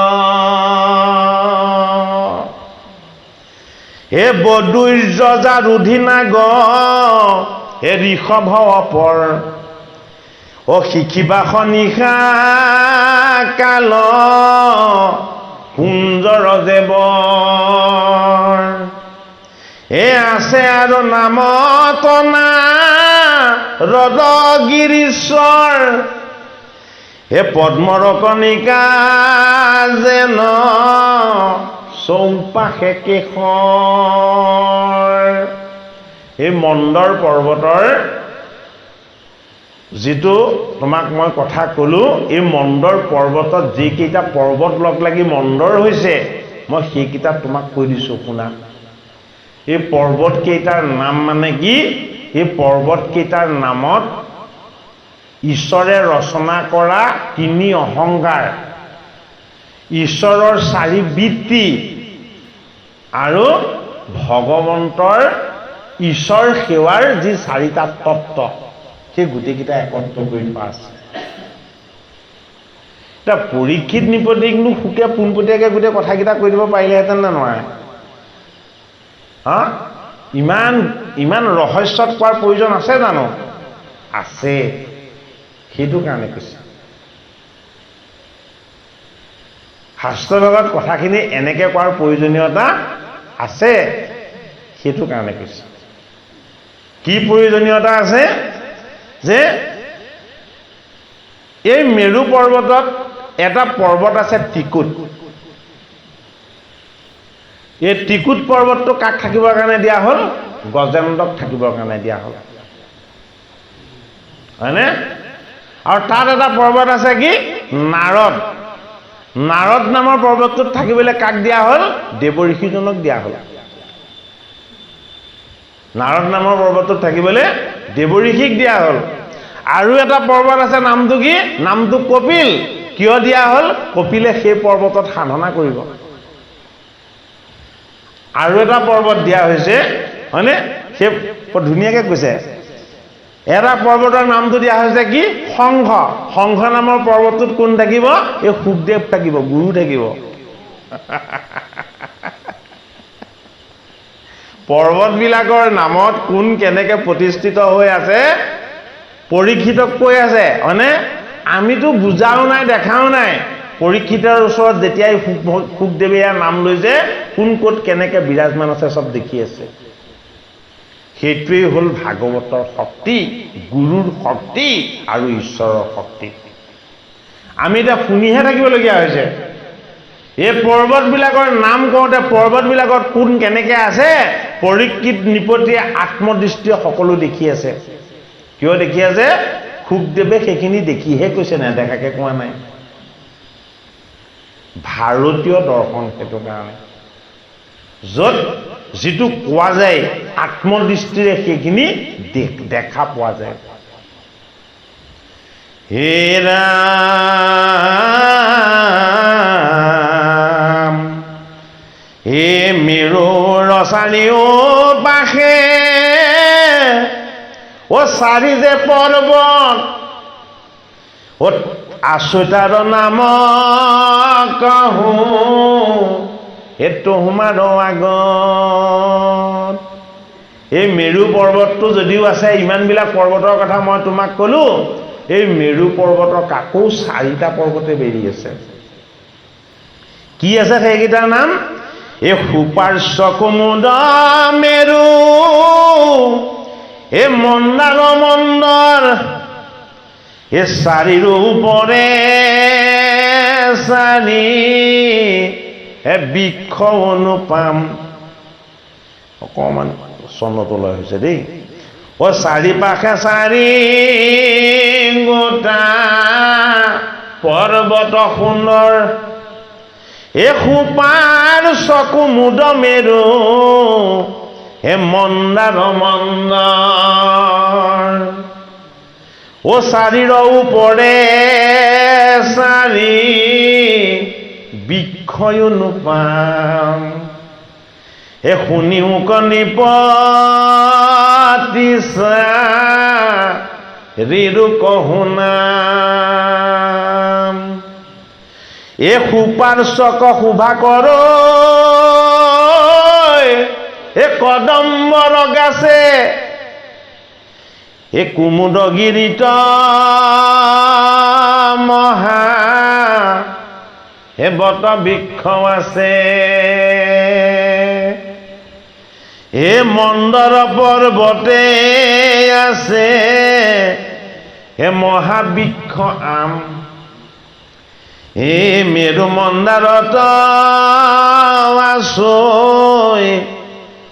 B: হে বদুৰ্যজা ৰুধিনাগ হে ঋষভ অপৰ শিখিবাস নিশা কাল কুঞ্জৰ দেৱৰ আছে আৰু নামত না ৰদগিৰীশ্বৰ পদ্মৰ কণিকা যেন চৌপাশে কেশৰ এই মন্দৰ পৰ্বতৰ যিটো তোমাক মই কথা ক'লো এই মন্দৰ পৰ্বতত যিকেইটা পৰ্বত লগ লাগি মন্দৰ হৈছে মই সেইকেইটা তোমাক কৈ দিছোঁ শুনা এই পৰ্বতকেইটাৰ নাম মানে কি এই পৰ্বতকেইটাৰ নামত ঈশ্বৰে ৰচনা কৰা তিনি অহংকাৰ ঈশ্বৰৰ চাৰি বৃত্তি আৰু ভগৱন্তৰ ঈশ্বৰ সেৱাৰ যি চাৰিটা তত্ত্ব সেই গোটেইকেইটা একত্ৰ কৰি থোৱা আছে এতিয়া পৰীক্ষিত নিপতিকনো সুকে পোনপটীয়াকৈ গোটেই কথাকেইটা কৈ দিব পাৰিলেহেঁতেন নে নোৱাৰে হা ইমান ৰহস্যত কোৱাৰ প্ৰয়োজন আছে জানো আছে সেইটো কাৰণে কৈছে শাস্ত্ৰৰ লগত কথাখিনি এনেকৈ কোৱাৰ প্ৰয়োজনীয়তা আছে সেইটো কাৰণে কৈছে কি প্ৰয়োজনীয়তা আছে যে এই মেৰু পৰ্বতত এটা পৰ্বত আছে টিকুট এই টিকুট পৰ্বতটো কাক থাকিবৰ কাৰণে দিয়া হ'ল গজেন্দ্ৰক থাকিবৰ কাৰণে দিয়া হ'ল হয়নে আৰু তাত এটা পৰ্বত আছে কি নাৰদ নাৰদ নামৰ পৰ্বতটোত থাকিবলৈ কাক দিয়া হ'ল দেৱঋষিজনক দিয়া হ'ল নাৰদ নামৰ পৰ্বতটোত থাকিবলৈ দেৱঋষিক দিয়া হ'ল আৰু এটা পৰ্বত আছে নামটো কি নামটো কপিল কিয় দিয়া হ'ল কপিলে সেই পৰ্বতত সাধনা কৰিব আৰু এটা পৰ্বত দিয়া হৈছে হয়নে সেই ধুনীয়াকৈ কৈছে এটা পৰ্বতৰ নামটো দিয়া হৈছে কি সংঘ সংঘ নামৰ পৰ্বতটোত কোন থাকিব এই শুকদেৱ থাকিব গুৰু থাকিব পৰ্বতবিলাকৰ নামত কোন কেনেকৈ প্ৰতিষ্ঠিত হৈ আছে পৰীক্ষিতক কৈ আছে হয়নে আমিতো বুজাও নাই দেখাও নাই পৰীক্ষিতৰ ওচৰত যেতিয়াই শুকদেৱে ইয়াৰ নাম লৈছে কোন ক'ত কেনেকৈ বিৰাজমান আছে চব দেখি আছে সেইটোৱেই হ'ল ভাগৱতৰ শক্তি গুৰুৰ শক্তি আৰু ঈশ্বৰৰ শক্তি আমি এতিয়া শুনিহে থাকিবলগীয়া হৈছে এই পৰ্বতবিলাকৰ নাম কওঁতে পৰ্বতবিলাকত কোন কেনেকৈ আছে পৰীক্ষিত নিপতিয়ে আত্মদৃষ্টিয়ে সকলো দেখি আছে কিয় দেখি আছে শুকদেৱে সেইখিনি দেখিহে কৈছে নেদেখাকৈ কোৱা নাই ভাৰতীয় দৰ্শন সেইটো কাৰণে য'ত যিটো কোৱা যায় আত্মদৃষ্টিৰে সেইখিনি দেখা পোৱা যায় হে ৰাম হে মেৰু ৰচাৰিও পাশে চাৰি যে পৰ্বত আচৈতাৰ নাম কহো সেইটো সোমাৰ আগত এই মেৰু পৰ্বতটো যদিও আছে ইমানবিলাক পৰ্বতৰ কথা মই তোমাক ক'লো এই মেৰু পৰ্বতৰ কাকো চাৰিটা পৰ্বতে বেৰি আছে কি আছে সেইকেইটাৰ নাম এ সুপাৰ্শ্ব কুমুদ মেৰু এ মন্দাৰ মন্দৰ এ চাৰিৰ ওপৰে চাৰি এ বৃক্ষ অনুপাম অকণমান চন্দ্ৰতলৈ হৈছে দেই ও চাৰিপাশে চাৰি গোটা পৰ্বত সুন্দৰ এ সুপাৰ্শ্ব কুমুদ মেৰু এ মন্দাৰ মন্দৰ ও চাৰিৰ ওপৰে চাৰি বৃক্ষয় অনুপাম এ শুনিও কণিপতিছা ৰিৰু কহুনাম এ সুপাৰ্শ্বক শোভা কৰ এ কদম্বৰ গাছে এ কুমুদগিৰিত মহা হে বট বৃক্ষ আছে এ মন্দৰ পৰ্বতে আছে হে মহাবৃক্ষ আম এ মেৰু মন্দাৰত আছৈ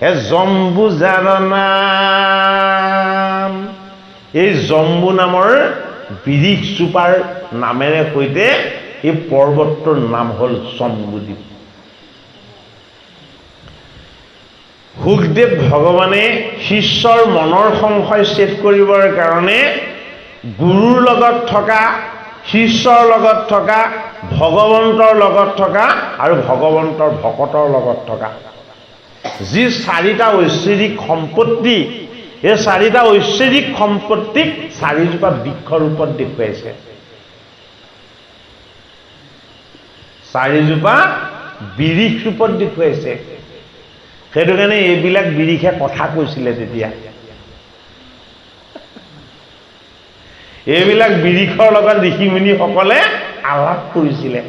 B: হে জম্বু যাৰ নাম এই জম্বু নামৰ বিৰিখজোপাৰ নামেৰে সৈতে এই পৰ্বতটোৰ নাম হ'ল জম্বুদ্বীপ সুখদেৱ ভগৱানে শিষ্যৰ মনৰ সংশয় ছেদ কৰিবৰ কাৰণে গুৰুৰ লগত থকা শিষ্যৰ লগত থকা ভগৱন্তৰ লগত থকা আৰু ভগৱন্তৰ ভকতৰ লগত থকা যি চাৰিটা ঐশ্বৰিক সম্পত্তি এই চাৰিটা ঐশ্বৰিক সম্পত্তিক চাৰিজোপা বৃক্ষ ৰূপত দেখুৱাইছে চাৰিজোপা বিৰিখ ৰূপত দেখুৱাইছে সেইটো কাৰণে এইবিলাক বিৰিখে কথা কৈছিলে তেতিয়া এইবিলাক বিৰিখৰ লগত ঋষি মুনিসকলে আলাপ কৰিছিলে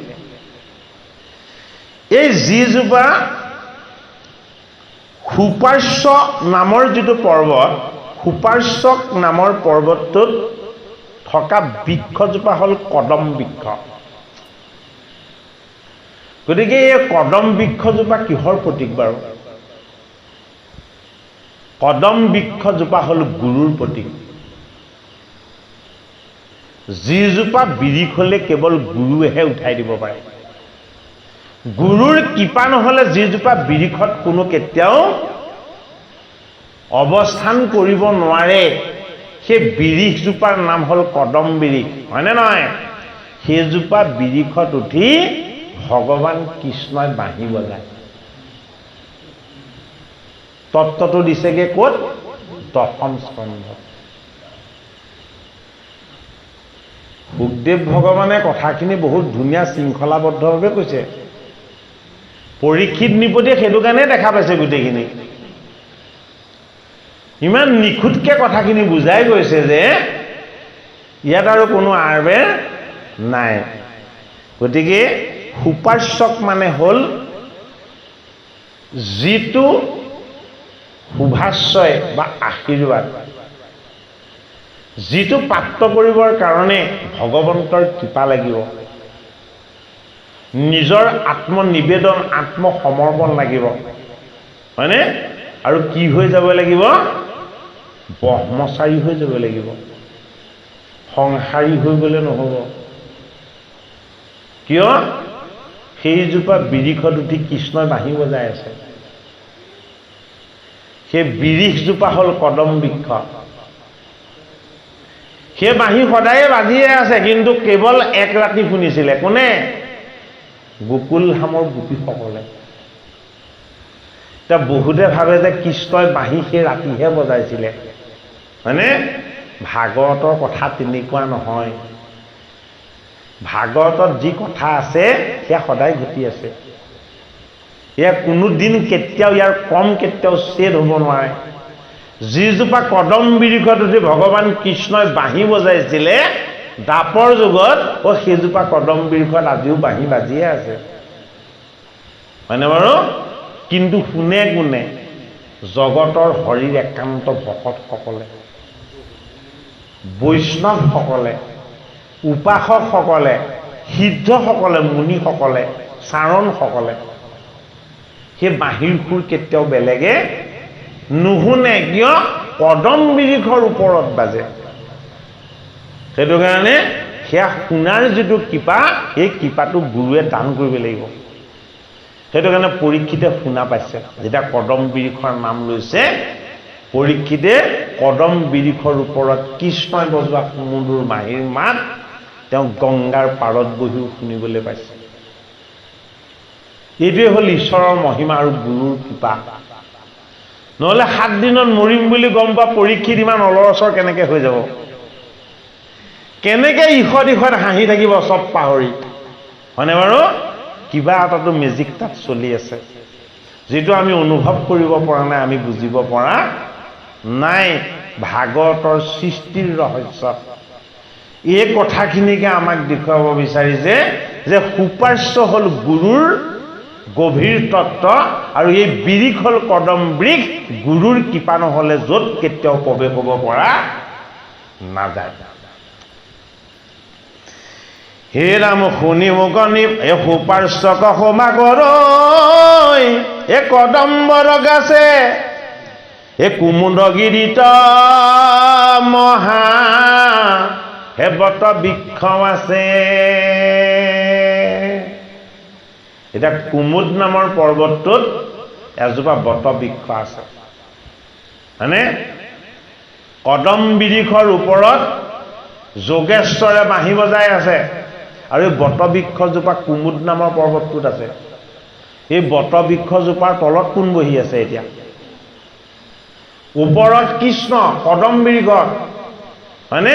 B: এই যিজোপা সুপাৰ্শ্ব নামৰ যিটো পৰ্বত সুপাৰ্শ্ব নামৰ পৰ্বতটোত থকা বৃক্ষজোপা হ'ল কদম বৃক্ষ গতিকে এই কদম বৃক্ষজোপা কিহৰ প্ৰতীক বাৰু কদম বৃক্ষজোপা হ'ল গুৰুৰ প্ৰতীক যিজোপা বিৰিখ হ'লে কেৱল গুৰুৱেহে উঠাই দিব পাৰে গুৰুৰ কৃপা নহ'লে যিজোপা বিৰিখত কোনো কেতিয়াও অৱস্থান কৰিব নোৱাৰে সেই বিৰিখজোপাৰ নাম হ'ল কদম বিৰিখ হয়নে নহয় সেইজোপা বিৰিখত উঠি ভগৱান কৃষ্ণই বাঁহী বজায় তত্ত্বটো দিছেগে ক'ত দশম স্কন্ধত সুখদেৱ ভগৱানে কথাখিনি বহুত ধুনীয়া শৃংখলাবদ্ধভাৱে কৈছে পৰীক্ষিত নিপতিয়ে সেইটো কাৰণে দেখা পাইছে গোটেইখিনি ইমান নিখুঁতকৈ কথাখিনি বুজাই গৈছে যে ইয়াত আৰু কোনো আৰবেৰ নাই গতিকে সুপাৰ্শ্বক মানে হ'ল যিটো শুভাশ্ৰয় বা আশীৰ্বাদ যিটো প্ৰাপ্ত কৰিবৰ কাৰণে ভগৱন্তৰ কৃপা লাগিব নিজৰ আত্মনিবেদন আত্মসমৰ্পণ লাগিব হয়নে আৰু কি হৈ যাব লাগিব ব্ৰহ্মচাৰী হৈ যাব লাগিব সংসাৰী হৈ গ'লে নহ'ব কিয় সেইজোপা বিৰিখত উঠি কৃষ্ণই বাঁহী বজাই আছে সেই বিৰিখজোপা হ'ল কদম বৃক্ষ সেই বাঁহী সদায়ে বাজিয়ে আছে কিন্তু কেৱল এক ৰাতি শুনিছিলে কোনে গোকুল ধামৰ গোপীসকলে এতিয়া বহুতে ভাবে যে কৃষ্ণই বাঁহী সেই ৰাতিহে বজাইছিলে হয়নে ভাগৱতৰ কথা তেনেকুৱা নহয় ভাগৱতত যি কথা আছে সেয়া সদায় ঘটি আছে ইয়াৰ কোনো দিন কেতিয়াও ইয়াৰ কম কেতিয়াও ছেদ হ'ব নোৱাৰে যিজোপা কদম বিৰিখত উঠি ভগৱান কৃষ্ণই বাঁহী বজাইছিলে দাপৰ যুগত সেইজোপা কদম বিৰিখত আজিও বাঁহী বাজিয়ে আছে হয়নে বাৰু কিন্তু শুনে কোনে জগতৰ হৰিৰ একান্ত ভকতসকলে বৈষ্ণৱসকলে উপাসকসকলে সিদ্ধসকলে মুনিসকলে চাৰণসকলে সেই বাঁহীৰ সুৰ কেতিয়াও বেলেগে নুশুনে কিয় কদম বিৰিখৰ ওপৰত বাজে সেইটো কাৰণে সেয়া শুনাৰ যিটো কৃপা এই কৃপাটো গুৰুৱে দান কৰিব লাগিব সেইটো কাৰণে পৰীক্ষিতে শুনা পাইছে যেতিয়া কদম বিৰিখৰ নাম লৈছে পৰীক্ষিতে কদম বিৰিখৰ ওপৰত কৃষ্ণই বজোৱা সুমধুৰ মাহীৰ মাত তেওঁ গংগাৰ পাৰত বহিও শুনিবলৈ পাইছে এইটোৱে হ'ল ঈশ্বৰৰ মহিমা আৰু গুৰুৰ কৃপা নহ'লে 7 দিনত মৰিম বুলি গম পোৱা পৰীক্ষিত ইমান অলৰচৰ কেনেকৈ হৈ যাব কেনেকৈ ইখত হাঁহি থাকিব চব পাহৰি হয়নে বাৰু কিবা এটাতো মেজিক তাত চলি আছে যিটো আমি অনুভৱ কৰিব পৰা নাই আমি বুজিব পৰা নাই ভাগৱতৰ সৃষ্টিৰ ৰহস্য এই কথাখিনিকে আমাক দেখুৱাব বিচাৰিছে যে সুপাৰ্শ্ব হ'ল গুৰুৰ গভীৰ তত্ত্ব আৰু এই বিৰিখ হ'ল কদম বৃক্ষ গুৰুৰ কৃপা নহ'লে য'ত কেতিয়াও প্ৰৱেশ হ'ব পৰা নাযায় হে ৰাম শুনি মুকনি এ সুপাৰ্শ্বক সমাগৰৈ এ কদম্বৰ গাছে এ কুমুদগিৰিত মহা হে বট বৃক্ষ আছে এতিয়া কুমুদ নামৰ পৰ্বতটোত এজোপা বট বৃক্ষ আছে মানে কদম বিৰিখৰ ওপৰত যোগেশ্বৰে বাঁহী বজাই আছে আৰু এই বট বৃক্ষজোপা কুমুদ নামৰ পৰ্বতটোত আছে এই বট বৃক্ষজোপাৰ তলত কোন বহি আছে এতিয়া ওপৰত কৃষ্ণ কদম বিৰিখত হয়নে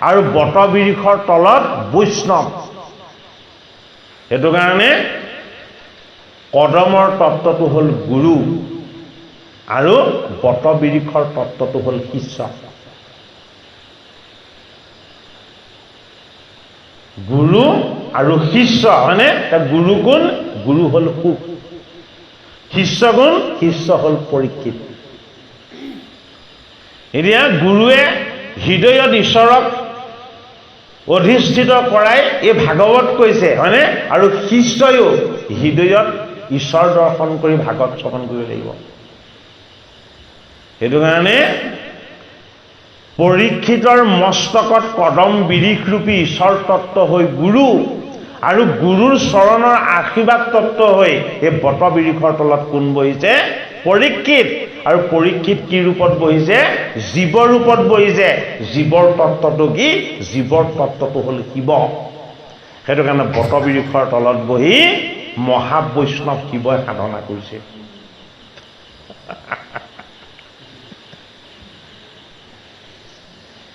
B: আৰু বট বিৰিখৰ তলত বৈষ্ণৱ সেইটো কাৰণে কদমৰ তত্ত্বটো হ'ল গুৰু আৰু বট বিৰিখৰ তত্ত্বটো হ'ল শিষ্য গুৰু আৰু শিষ্য হয়নে গুৰু কোন গুৰু হ'ল সুখ শিষ্য কোন শিষ্য হ'ল পৰীক্ষিত এতিয়া গুৰুৱে হৃদয়ত ঈশ্বৰক অধিষ্ঠিত কৰাই এই ভাগৱত কৈছে হয়নে আৰু শিষ্যয়ো হৃদয়ত ঈশ্বৰ দৰ্শন কৰি ভাগৱত শ্ৰৱণ কৰিব লাগিব সেইটো কাৰণে পৰীক্ষিতৰ মস্তকত কদম বিৰিখৰূপী ঈশ্বৰ তত্ত্ব হৈ গুৰু আৰু গুৰুৰ চৰণৰ আশীৰ্বাদ তত্ত্ব হৈ এই বট বিৰিখৰ তলত কোন বহিছে পৰীক্ষিত আৰু পৰীক্ষিত কি ৰূপত বহিছে জীৱ ৰূপত বহিছে জীৱৰ তত্ত্বটো কি জীৱৰ তত্ত্বটো হ'ল শিৱ সেইটো কাৰণে বট বিৰিখৰ তলত বহি মহাবৈষ্ণৱ শিৱই সাধনা কৰিছে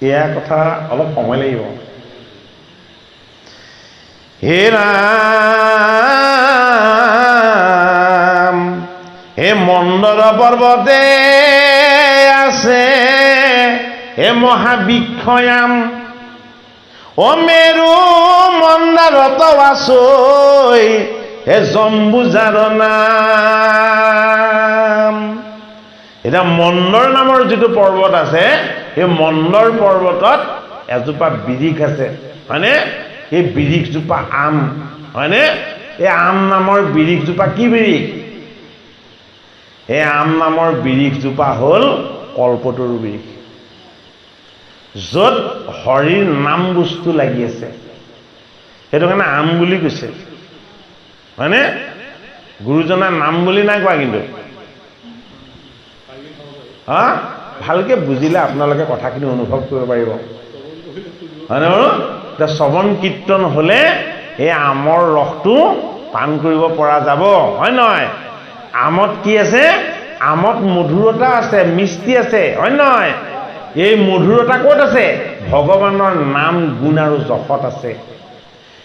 B: এয়া কথা অলপ সময় লাগিব হে ৰাম হে মন্দৰ পৰ্বতে আছে হে মহাবৃক্ষয়াম অ মেৰু মন্দাৰত আছৈ হে জম্বুজাৰ নাম এতিয়া মন্দৰ নামৰ যিটো পৰ্বত আছে এই মন্দৰ পৰ্বতত এজোপা বিৰিখ আছে হয়নে এই বিৰিখজোপা আম হয়নে এই আম নামৰ বিৰিখজোপা কি বিৰিখ এই আম নামৰ বিৰিখজোপা হ'ল কল্পতৰু বিৰিখ য'ত হৰিৰ নাম বস্তু লাগি আছে সেইটো কাৰণে আম বুলি কৈছে হয়নে গুৰুজনাৰ নাম বুলি নাই কোৱা কিন্তু হা ভালকে বুজিলে আপোনালোকে কথাখিনি অনুভৱ কৰিব পাৰিব হয়নে বাৰু এতিয়া শ্ৰৱণ কীৰ্তন হ'লে এই আমৰ ৰসটো পান কৰিব পৰা যাব হয় নহয় আমত কি আছে আমত মধুৰতা আছে মিষ্টি আছে হয় নহয় এই মধুৰতা ক'ত আছে ভগৱানৰ নাম গুণ আৰু যশত আছে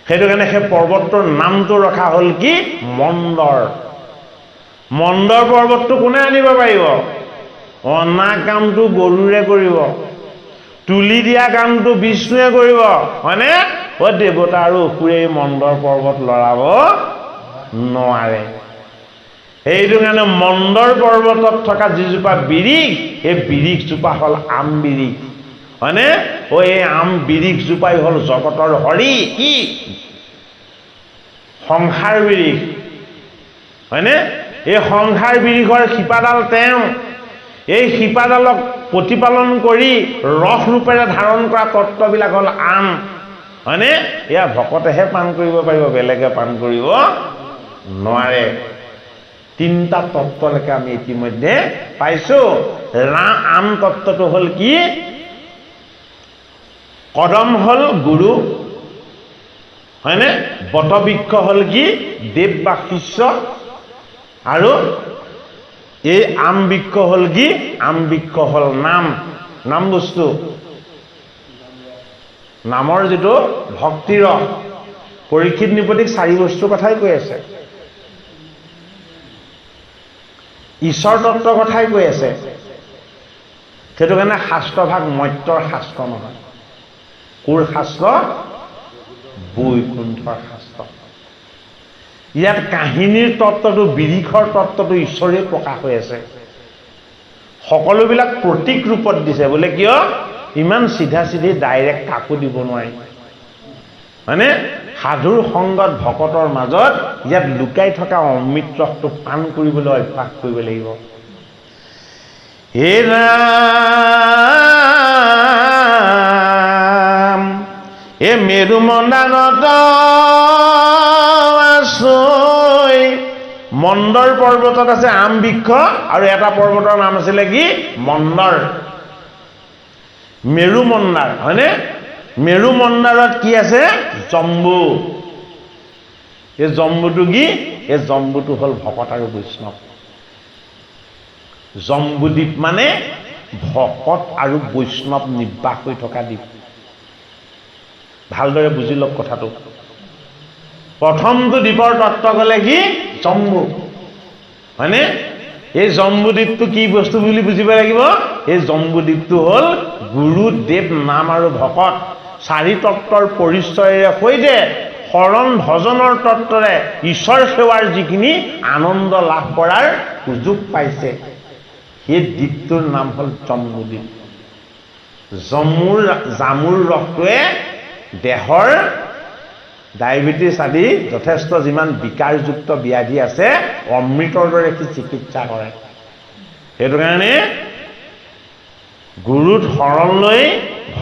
B: সেইটো কাৰণে সেই পৰ্বতটোৰ নামটো ৰখা হ'ল কি মন্দৰ মন্দৰ পৰ্বতটো কোনে আনিব পাৰিব অনা কামটো গৰুৰে কৰিব তুলি দিয়া কামটো বিষ্ণুৱে কৰিব হয়নে ও দেৱতা আৰু অসুৰে মন্দৰ পৰ্বত লৰাব নোৱাৰে সেইটো কাৰণে মন্দৰ পৰ্বতত থকা যিজোপা বিৰিখ, এই বিৰিখজোপা হ'ল আম বিৰিখ, হয়নে? এই আম বিৰিখজোপাই হ'ল জগতৰ হৰি, কি সংসাৰ বিৰিখ, হয়নে? এই সংসাৰ বিৰিখৰ শিপাডাল তেওঁ, এই শিপাডালক প্ৰতিপালন কৰি ৰস ৰূপেৰে ধাৰণ কৰা তত্ত্ববিলাক হ'ল আম, হয়নে? এয়া ভকতেহে পান কৰিব পাৰিব, বেলেগে পান কৰিব নোৱাৰে। তিনিটা তত্ত্বলৈকে আমি ইতিমধ্যে পাইছো। আম তত্ত্বটো হ'ল কি? কদম হ'ল গুৰু, হয়নে? বটবৃক্ষ হ'ল কি? দেৱ বা শিষ্য। আৰু এই আম বৃক্ষ হ'ল কি? আম বৃক্ষ হ'ল নাম, নাম বস্তু, নামৰ যিটো ভক্তি ৰস। পৰীক্ষিত নৃপতিক 4 বস্তুৰ কথাই কৈ আছে, ঈশ্বৰ তত্ত্বৰ কথাই কৈ আছে। সেইটো কাৰণে শাস্ত্ৰভাগ মত্যৰ শাস্ত্ৰ নহয়। কোৰ শাস্ত্ৰ? বৈকুণ্ঠৰ শাস্ত্ৰ। ইয়াত কাহিনীৰ তত্ত্বটো, বিৰিখৰ তত্ত্বটো ঈশ্বৰেই প্ৰকাশ হৈ আছে। সকলোবিলাক প্ৰতীক ৰূপত দিছে। বোলে কিয়? ইমান চিধা চিধি ডাইৰেক্ট কাকো দিব নোৱাৰি, হয়নে? সাধুৰ সংগত ভকতৰ মাজত ইয়াত লুকাই থকা অমৃত ৰসটো পান কৰিবলৈ অভ্যাস কৰিব লাগিব। হে ৰাম, এ মেৰু মন্দানত আছৈ। মন্দৰ পৰ্বতত আছে আম বৃক্ষ, আৰু এটা পৰ্বতৰ নাম আছিলে কি? মন্দৰ, মেৰু মন্দাৰ, হয়নে? মেৰু মন্দাৰত কি আছে? জম্বু। এই জম্বুটো কি? এই জম্বুটো হ'ল ভকত আৰু বৈষ্ণৱ। জম্বুদ্বীপ মানে ভকত আৰু বৈষ্ণৱ নিবাস হৈ থকা দ্বীপ। ভালদৰে বুজি লওক কথাটো। প্ৰথমটো দ্বীপৰ তত্ত্ব ক'লে কি? জম্বু, হয়নে? এই জম্বুদ্বীপটো কি বস্তু বুলি বুজিব লাগিব? এই জম্বুদ্বীপটো হ'ল গুৰু, দেৱ, নাম আৰু ভকত 4 তত্ত্বৰ পৰিচয়েৰে সৈতে শৰণ ভজনৰ তত্ত্বৰে ঈশ্বৰ সেৱাৰ যিখিনি আনন্দ লাভ কৰাৰ সুযোগ পাইছে, সেই দ্বীপটোৰ নাম হ'ল জম্বুদ্বীপ। জামুৰ ৰসটোৱে দেহৰ ডায়েবেটিছ আদি যথেষ্ট যিমান বিকাৰযুক্ত ব্যাধি আছে, অমৃতৰ দৰে সি চিকিৎসা কৰে। সেইটো কাৰণে গুৰুত শৰণ লৈ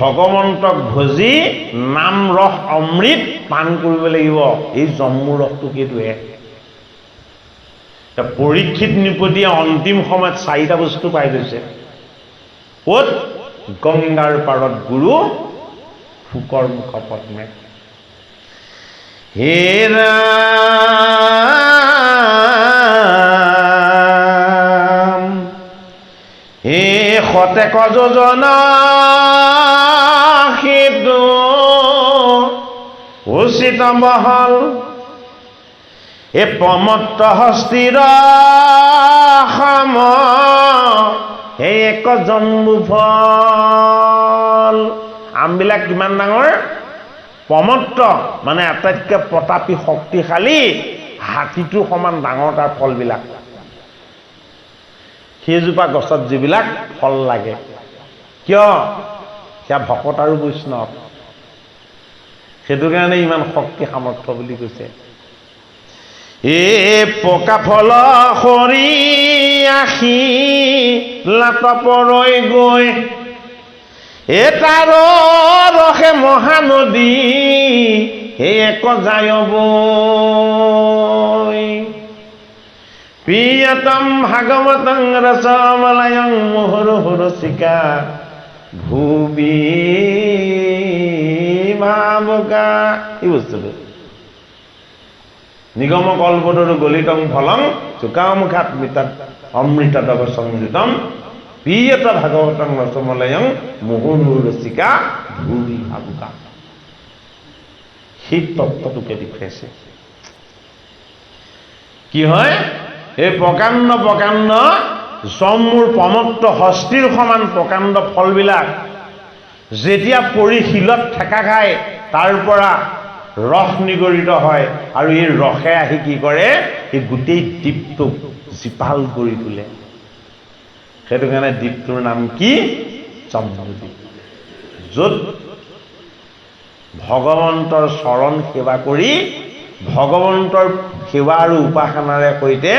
B: ভগৱন্তক ভজি নাম ৰস অমৃত পান কৰিব লাগিব। এই জম্বু ৰসটো সেইটোহে। পৰীক্ষিত নৃপতিয়ে অন্তিম সময়ত 4টা বস্তু পাই গৈছে। ক'ত? গংগাৰ পাৰত গুৰু, শুকৰ মুখ পদ্মে। হে ৰাম, হে শতেক যোজনা সেতু উচিত বহল, এ প্ৰমত্ত হস্তিৰ সম, হে এক জম্বু ফল। আমবিলাক কিমান ডাঙৰ? প্ৰমত্ত মানে আটাইতকৈ প্ৰতাপী শক্তিশালী, হাতীটোৰ সমান ডাঙৰ তাৰ ফলবিলাক। সেইজোপা গছত যিবিলাক ফল লাগে, কিয়? সেয়া ভকত আৰু বৈষ্ণৱ। সেইটো কাৰণে ইমান শক্তি সামৰ্থ্য বুলি কৈছে। এ পকা ফল সৰি আহি লাটপৰৈ গৈ, এ তাৰ ৰসে মহানদী, হে এক যায় বৈ। প্ৰিয়তম ভাগৱতং ৰসমলয়ং মুহুৰ্মুহুঃ ৰসিকা ভুবি ভাবুকা। এই বস্তুটো নিগম কল্পতৰু গলিতং ফলং চুকামুখাত মিতাত অমৃতদৱ সংযুতম প্ৰিয়ত ভাগৱতং ৰসমলয়ং মুহুৰ্মুহুঃ ৰসিকা ভুবি ভাবুকা। সেই তত্ত্বটোকে দেখুৱাইছে। কি হয়? এই প্ৰকাণ্ড প্ৰকাণ্ড জম্বুৰ প্ৰমত্ত হস্তিৰ সমান প্ৰকাণ্ড ফলবিলাক যেতিয়া পৰি শিলত ঠেকা খায়, তাৰ পৰা ৰস নিগৰিত হয়, আৰু এই ৰসে আহি কি কৰে? এই গোটেই দ্বীপটোক জীপাল কৰি তোলে। সেইটো কাৰণে দ্বীপটোৰ নাম কি? জম্বুদ্বীপ। য'ত ভগৱন্তৰ চৰণ সেৱা কৰি ভগৱন্তৰ সেৱা আৰু উপাসনাৰে সৈতে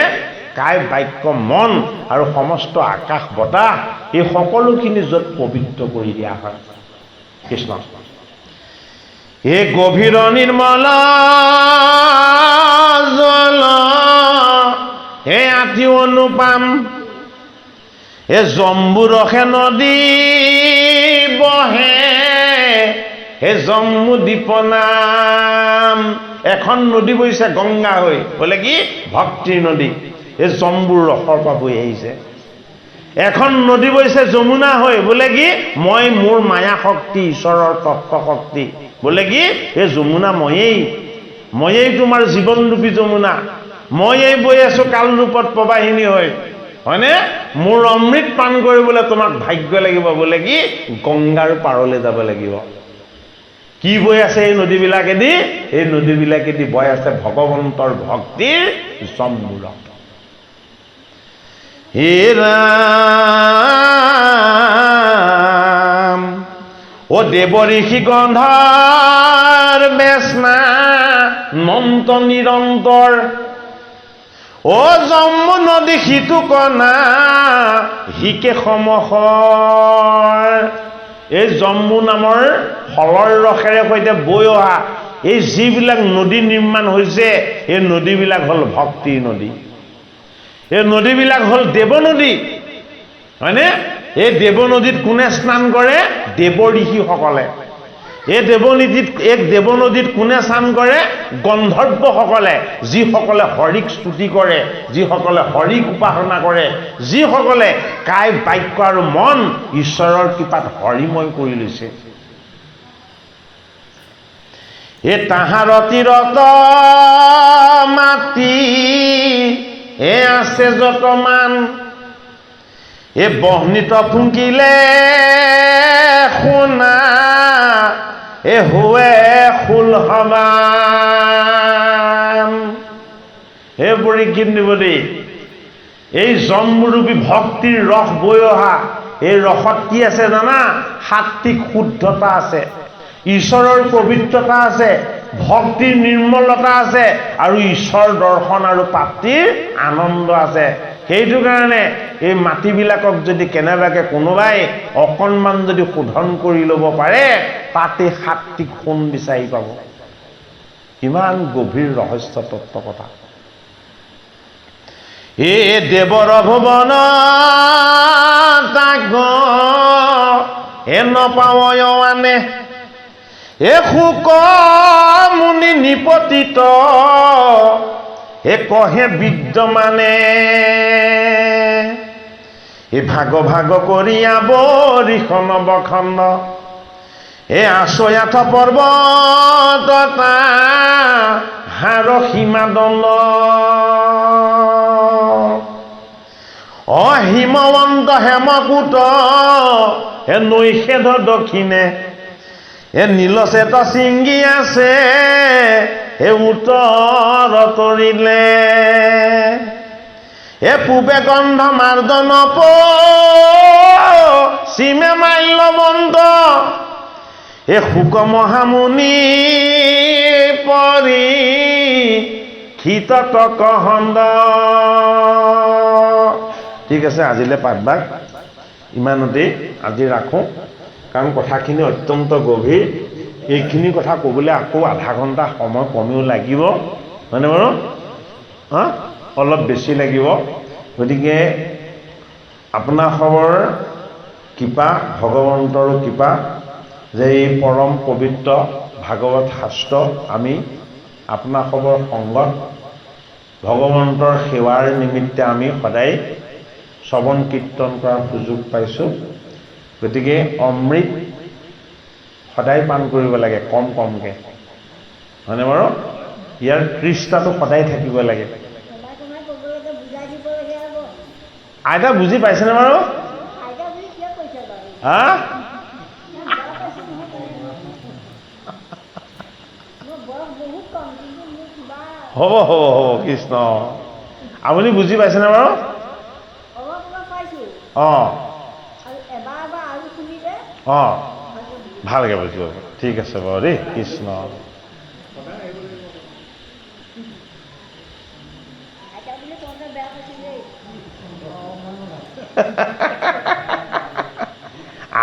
B: কায় বাক্য মন আৰু সমস্ত আকাশ বতাহ এই সকলোখিনি য'ত পবিত্ৰ কৰি দিয়া হয়। কৃষ্ণ হে গভীৰ নিৰ্মল জল হে আঠি অনুপাম হে জম্বু ৰসে নদী বহে হে জম্বু দ্বীপ নাম। এখন নদী বৈছে গংগা হৈ, বোলে কি ভক্তিৰ নদী, এই জম্বুৰ ৰসৰ পৰা বৈ আহিছে। এখন নদী বৈছে যমুনা হৈ, বোলে কি মই মোৰ মায়া শক্তি, ঈশ্বৰৰ তত্ত্ব শক্তি, বোলে কি এই যমুনা ময়েই তোমাৰ জীৱনৰূপী যমুনা, ময়েই বৈ আছো কাল ৰূপত প্ৰবাহিনী হৈ, হয়নে? মোৰ অমৃত পান কৰিবলৈ তোমাক ভাগ্য লাগিব, বোলে কি গংগাৰ পাৰলৈ যাব লাগিব। কি বৈ আছে এই নদীবিলাকেদি? এই নদীবিলাকেদি বৈ আছে ভগৱন্তৰ ভক্তিৰ জম্বুৰ। হে ৰাম ও দেৱ ঋষি গন্ধৰ বেচনা নন্ত নিৰন্তৰ ও জম্বু নদী সিটো কণা হিকে সমসৰ। এই জম্বু নামৰ ফলৰ ৰসেৰে সৈতে বৈ অহা এই যিবিলাক নদী নিৰ্মাণ হৈছে, এই নদীবিলাক হ'ল ভক্তিৰ নদী, এই নদীবিলাক হ'ল দেৱ নদী, হয়নে? এই দেৱ নদীত কোনে স্নান কৰে? দেৱ ঋষিসকলে। এই দেৱ নদীত কোনে স্নান কৰে? গন্ধৰ্বসকলে, যিসকলে হৰিক স্তুতি কৰে, যিসকলে হৰিক উপাসনা কৰে, যিসকলে কায় বাক্য আৰু মন ঈশ্বৰৰ কৃপাত হৰিময় কৰি লৈছে। এ তাহাৰ তীৰত মাটি এ আছে যতমান এ বহ্নিত ফুংকিলে সোণা এ হুৱে ফুল সমান। হে পৰীক্ষিত নিবদী, এই জম্বুৰূপী ভক্তিৰ ৰস বৈ অহা এই ৰসত কি আছে জানা? সাত্বিক শুদ্ধতা আছে, ঈশ্বৰৰ পবিত্ৰতা আছে, ভক্তিৰ নিৰ্মলতা আছে আৰু ঈশ্বৰ দৰ্শন আৰু প্ৰাপ্তিৰ আনন্দ আছে। সেইটো কাৰণে এই মাটিবিলাকক যদি কেনেবাকৈ কোনোবাই অকণমান যদি শোধন কৰি ল'ব পাৰে, তাতে সাত্বিক সোণ বিচাৰি পাব। কিমান গভীৰ ৰহস্য তত্ত্ব কথা। এ দেৱৰ ভুৱন তাক এ নপাৱয় আনে এ শুক মুনি নিপতিত এ কহে বিদ্যমানে এ ভাগ ভাগ কৰিয়া বৰিখন বখণ্ড এ আচয়াথ পৰ্বততা হাৰ সীমা দণ্ড হিমৱন্ত হেমকূট হে নৈষেধ দক্ষিণে এ নীলচেত চিংগি আছে হে উত্তৰ তৰিলে এ পূবে গন্ধ মাৰ্দন পশ্চিমে মাল্যবন্ত এ শুক মহামুনি পৰি ক্ষিতক কহন্দ। ঠিক আছে, আজিলৈ পাঠভাগ ইমানতেই আজি ৰাখোঁ, কাৰণ কথাখিনি অত্যন্ত গভীৰ। এইখিনি কথা ক'বলৈ আকৌ আধা ঘণ্টা সময় কমেও লাগিব, হয়নে বাৰু? অলপ বেছি লাগিব। গতিকে আপোনাসৱৰ কৃপা, ভগৱন্তৰো কৃপা যে এই পৰম পবিত্ৰ ভাগৱত শাস্ত্ৰ আমি আপোনাসৱৰ সংগত ভগৱন্তৰ সেৱাৰ নিমিত্তে আমি সদায় শ্ৰৱণ কীৰ্তন কৰাৰ সুযোগ পাইছোঁ। গতিকে অমৃত সদায় পান কৰিব লাগে, কম কমকৈ, হয়নে বাৰু? ইয়াৰ তৃষ্ণাটো সদায় থাকিব লাগে। আইতা বুজি পাইছেনে বাৰু? হা? হ'ব হ'ব হ'ব, কৃষ্ণ। আপুনি বুজি পাইছেনে বাৰু? অঁ অঁ ভালকৈ বুজিব। ঠিক আছে বাৰু দেই। কৃষ্ণ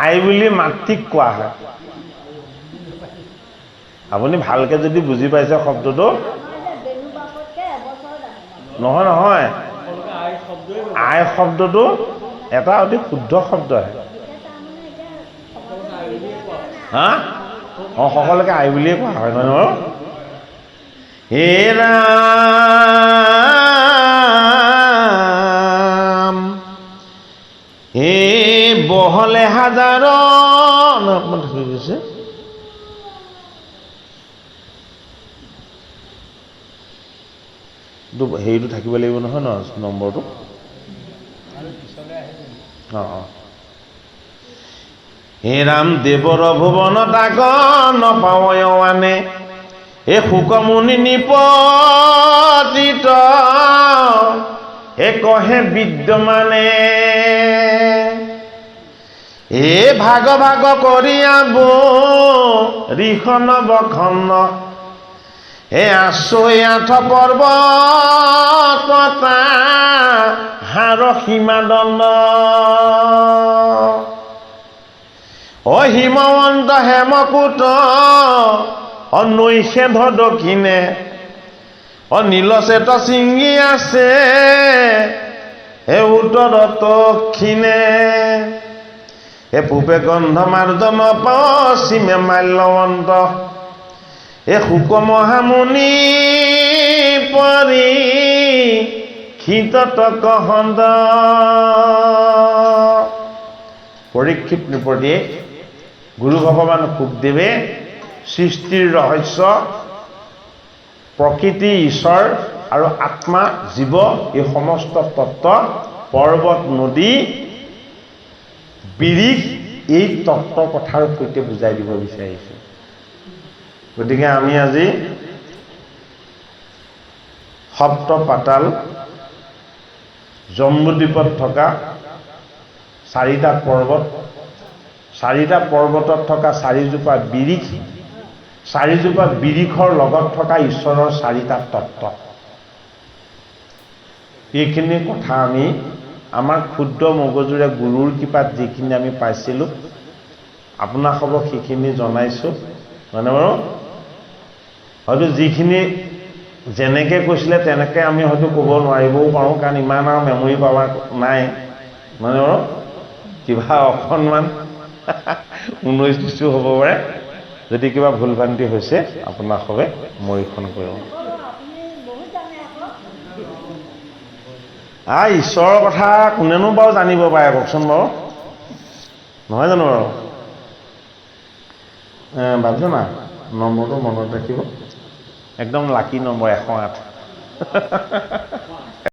B: আই বুলি মাতৃক কোৱা হয়। আপুনি ভালকৈ যদি বুজি পাইছে শব্দটো, নহয় নহয়, আই শব্দটো এটা অতি শুদ্ধ শব্দহে। হা অঁ সকলোকে আই বুলিয়ে কোৱা হয়, নহয় বাৰু? হে ৰাম হে বহলে হাজাৰ অকণমান হৈ গৈছে। হেৰিটো থাকিব লাগিব নহয় ন নম্বৰটো। অঁ অঁ হে ৰাম দেৱৰ ভুৱন তাক নপাৱনে হে শুকমুনি নিপতিত হে কহে বিদ্যমানে হে ভাগ ভাগ কৰিয়াব ৰিখন বখন হে আছৈ আঠ পৰ্বততা হাৰ সীমাদণ্ড অ হিমৱন্ত হেমকূট নৈষেধ দক্ষিণে নীলচেত শৃংগী আছে হে উত্তৰ দক্ষিণে হে পূবে গন্ধমাৰ্জন পশ্চিমে মাল্যৱন্ত হে শুক মহামুনি পৰি ক্ষিতত কহন্ত। পৰীক্ষিত নৃপতিয়ে গুৰু ভগৱান শুকদেৱে সৃষ্টিৰ ৰহস্য, প্ৰকৃতি, ঈশ্বৰ আৰু আত্মা, জীৱ, এই সমস্ত তত্ত্ব, পৰ্বত, নদী, বিৰিখ, এই তত্ত্ব কথাৰ সৈতে বুজাই দিব বিচাৰিছোঁ। গতিকে আমি আজি সপ্ত পাতাল জম্বুদ্বীপত থকা চাৰিটা পৰ্বতত থকা চাৰিজোপা বিৰিখ, চাৰিজোপা বিৰিখৰ লগত থকা ঈশ্বৰৰ চাৰিটা তত্ত্ব, এইখিনি কথা আমি আমাৰ ক্ষুদ্ৰ মগজুৰে গুৰুৰ কৃপাত যিখিনি আমি পাইছিলোঁ আপোনাসকলক সেইখিনি জনাইছোঁ। মানে বাৰু হয়তো যিখিনি যেনেকৈ কৈছিলে তেনেকৈ আমি হয়তো ক'ব নোৱাৰিবও পাৰোঁ, কাৰণ ইমান আৰু মেমৰি পাৱাৰ নাই। মানে বাৰু কিবা অকণমান 19-20 হ'ব পাৰে। যদি কিবা ভুল ভ্ৰান্তি হৈছে আপোনাসকলে মৰীক্ষণ কৰিব। ঈশ্বৰৰ কথা কোনেনো বাৰু জানিব পাৰে কওকচোন বাৰু, নহয় জানো বাৰু? ভাবিছোঁ না নম্বৰটো মনত ৰাখিব, একদম লাকি নম্বৰ 108।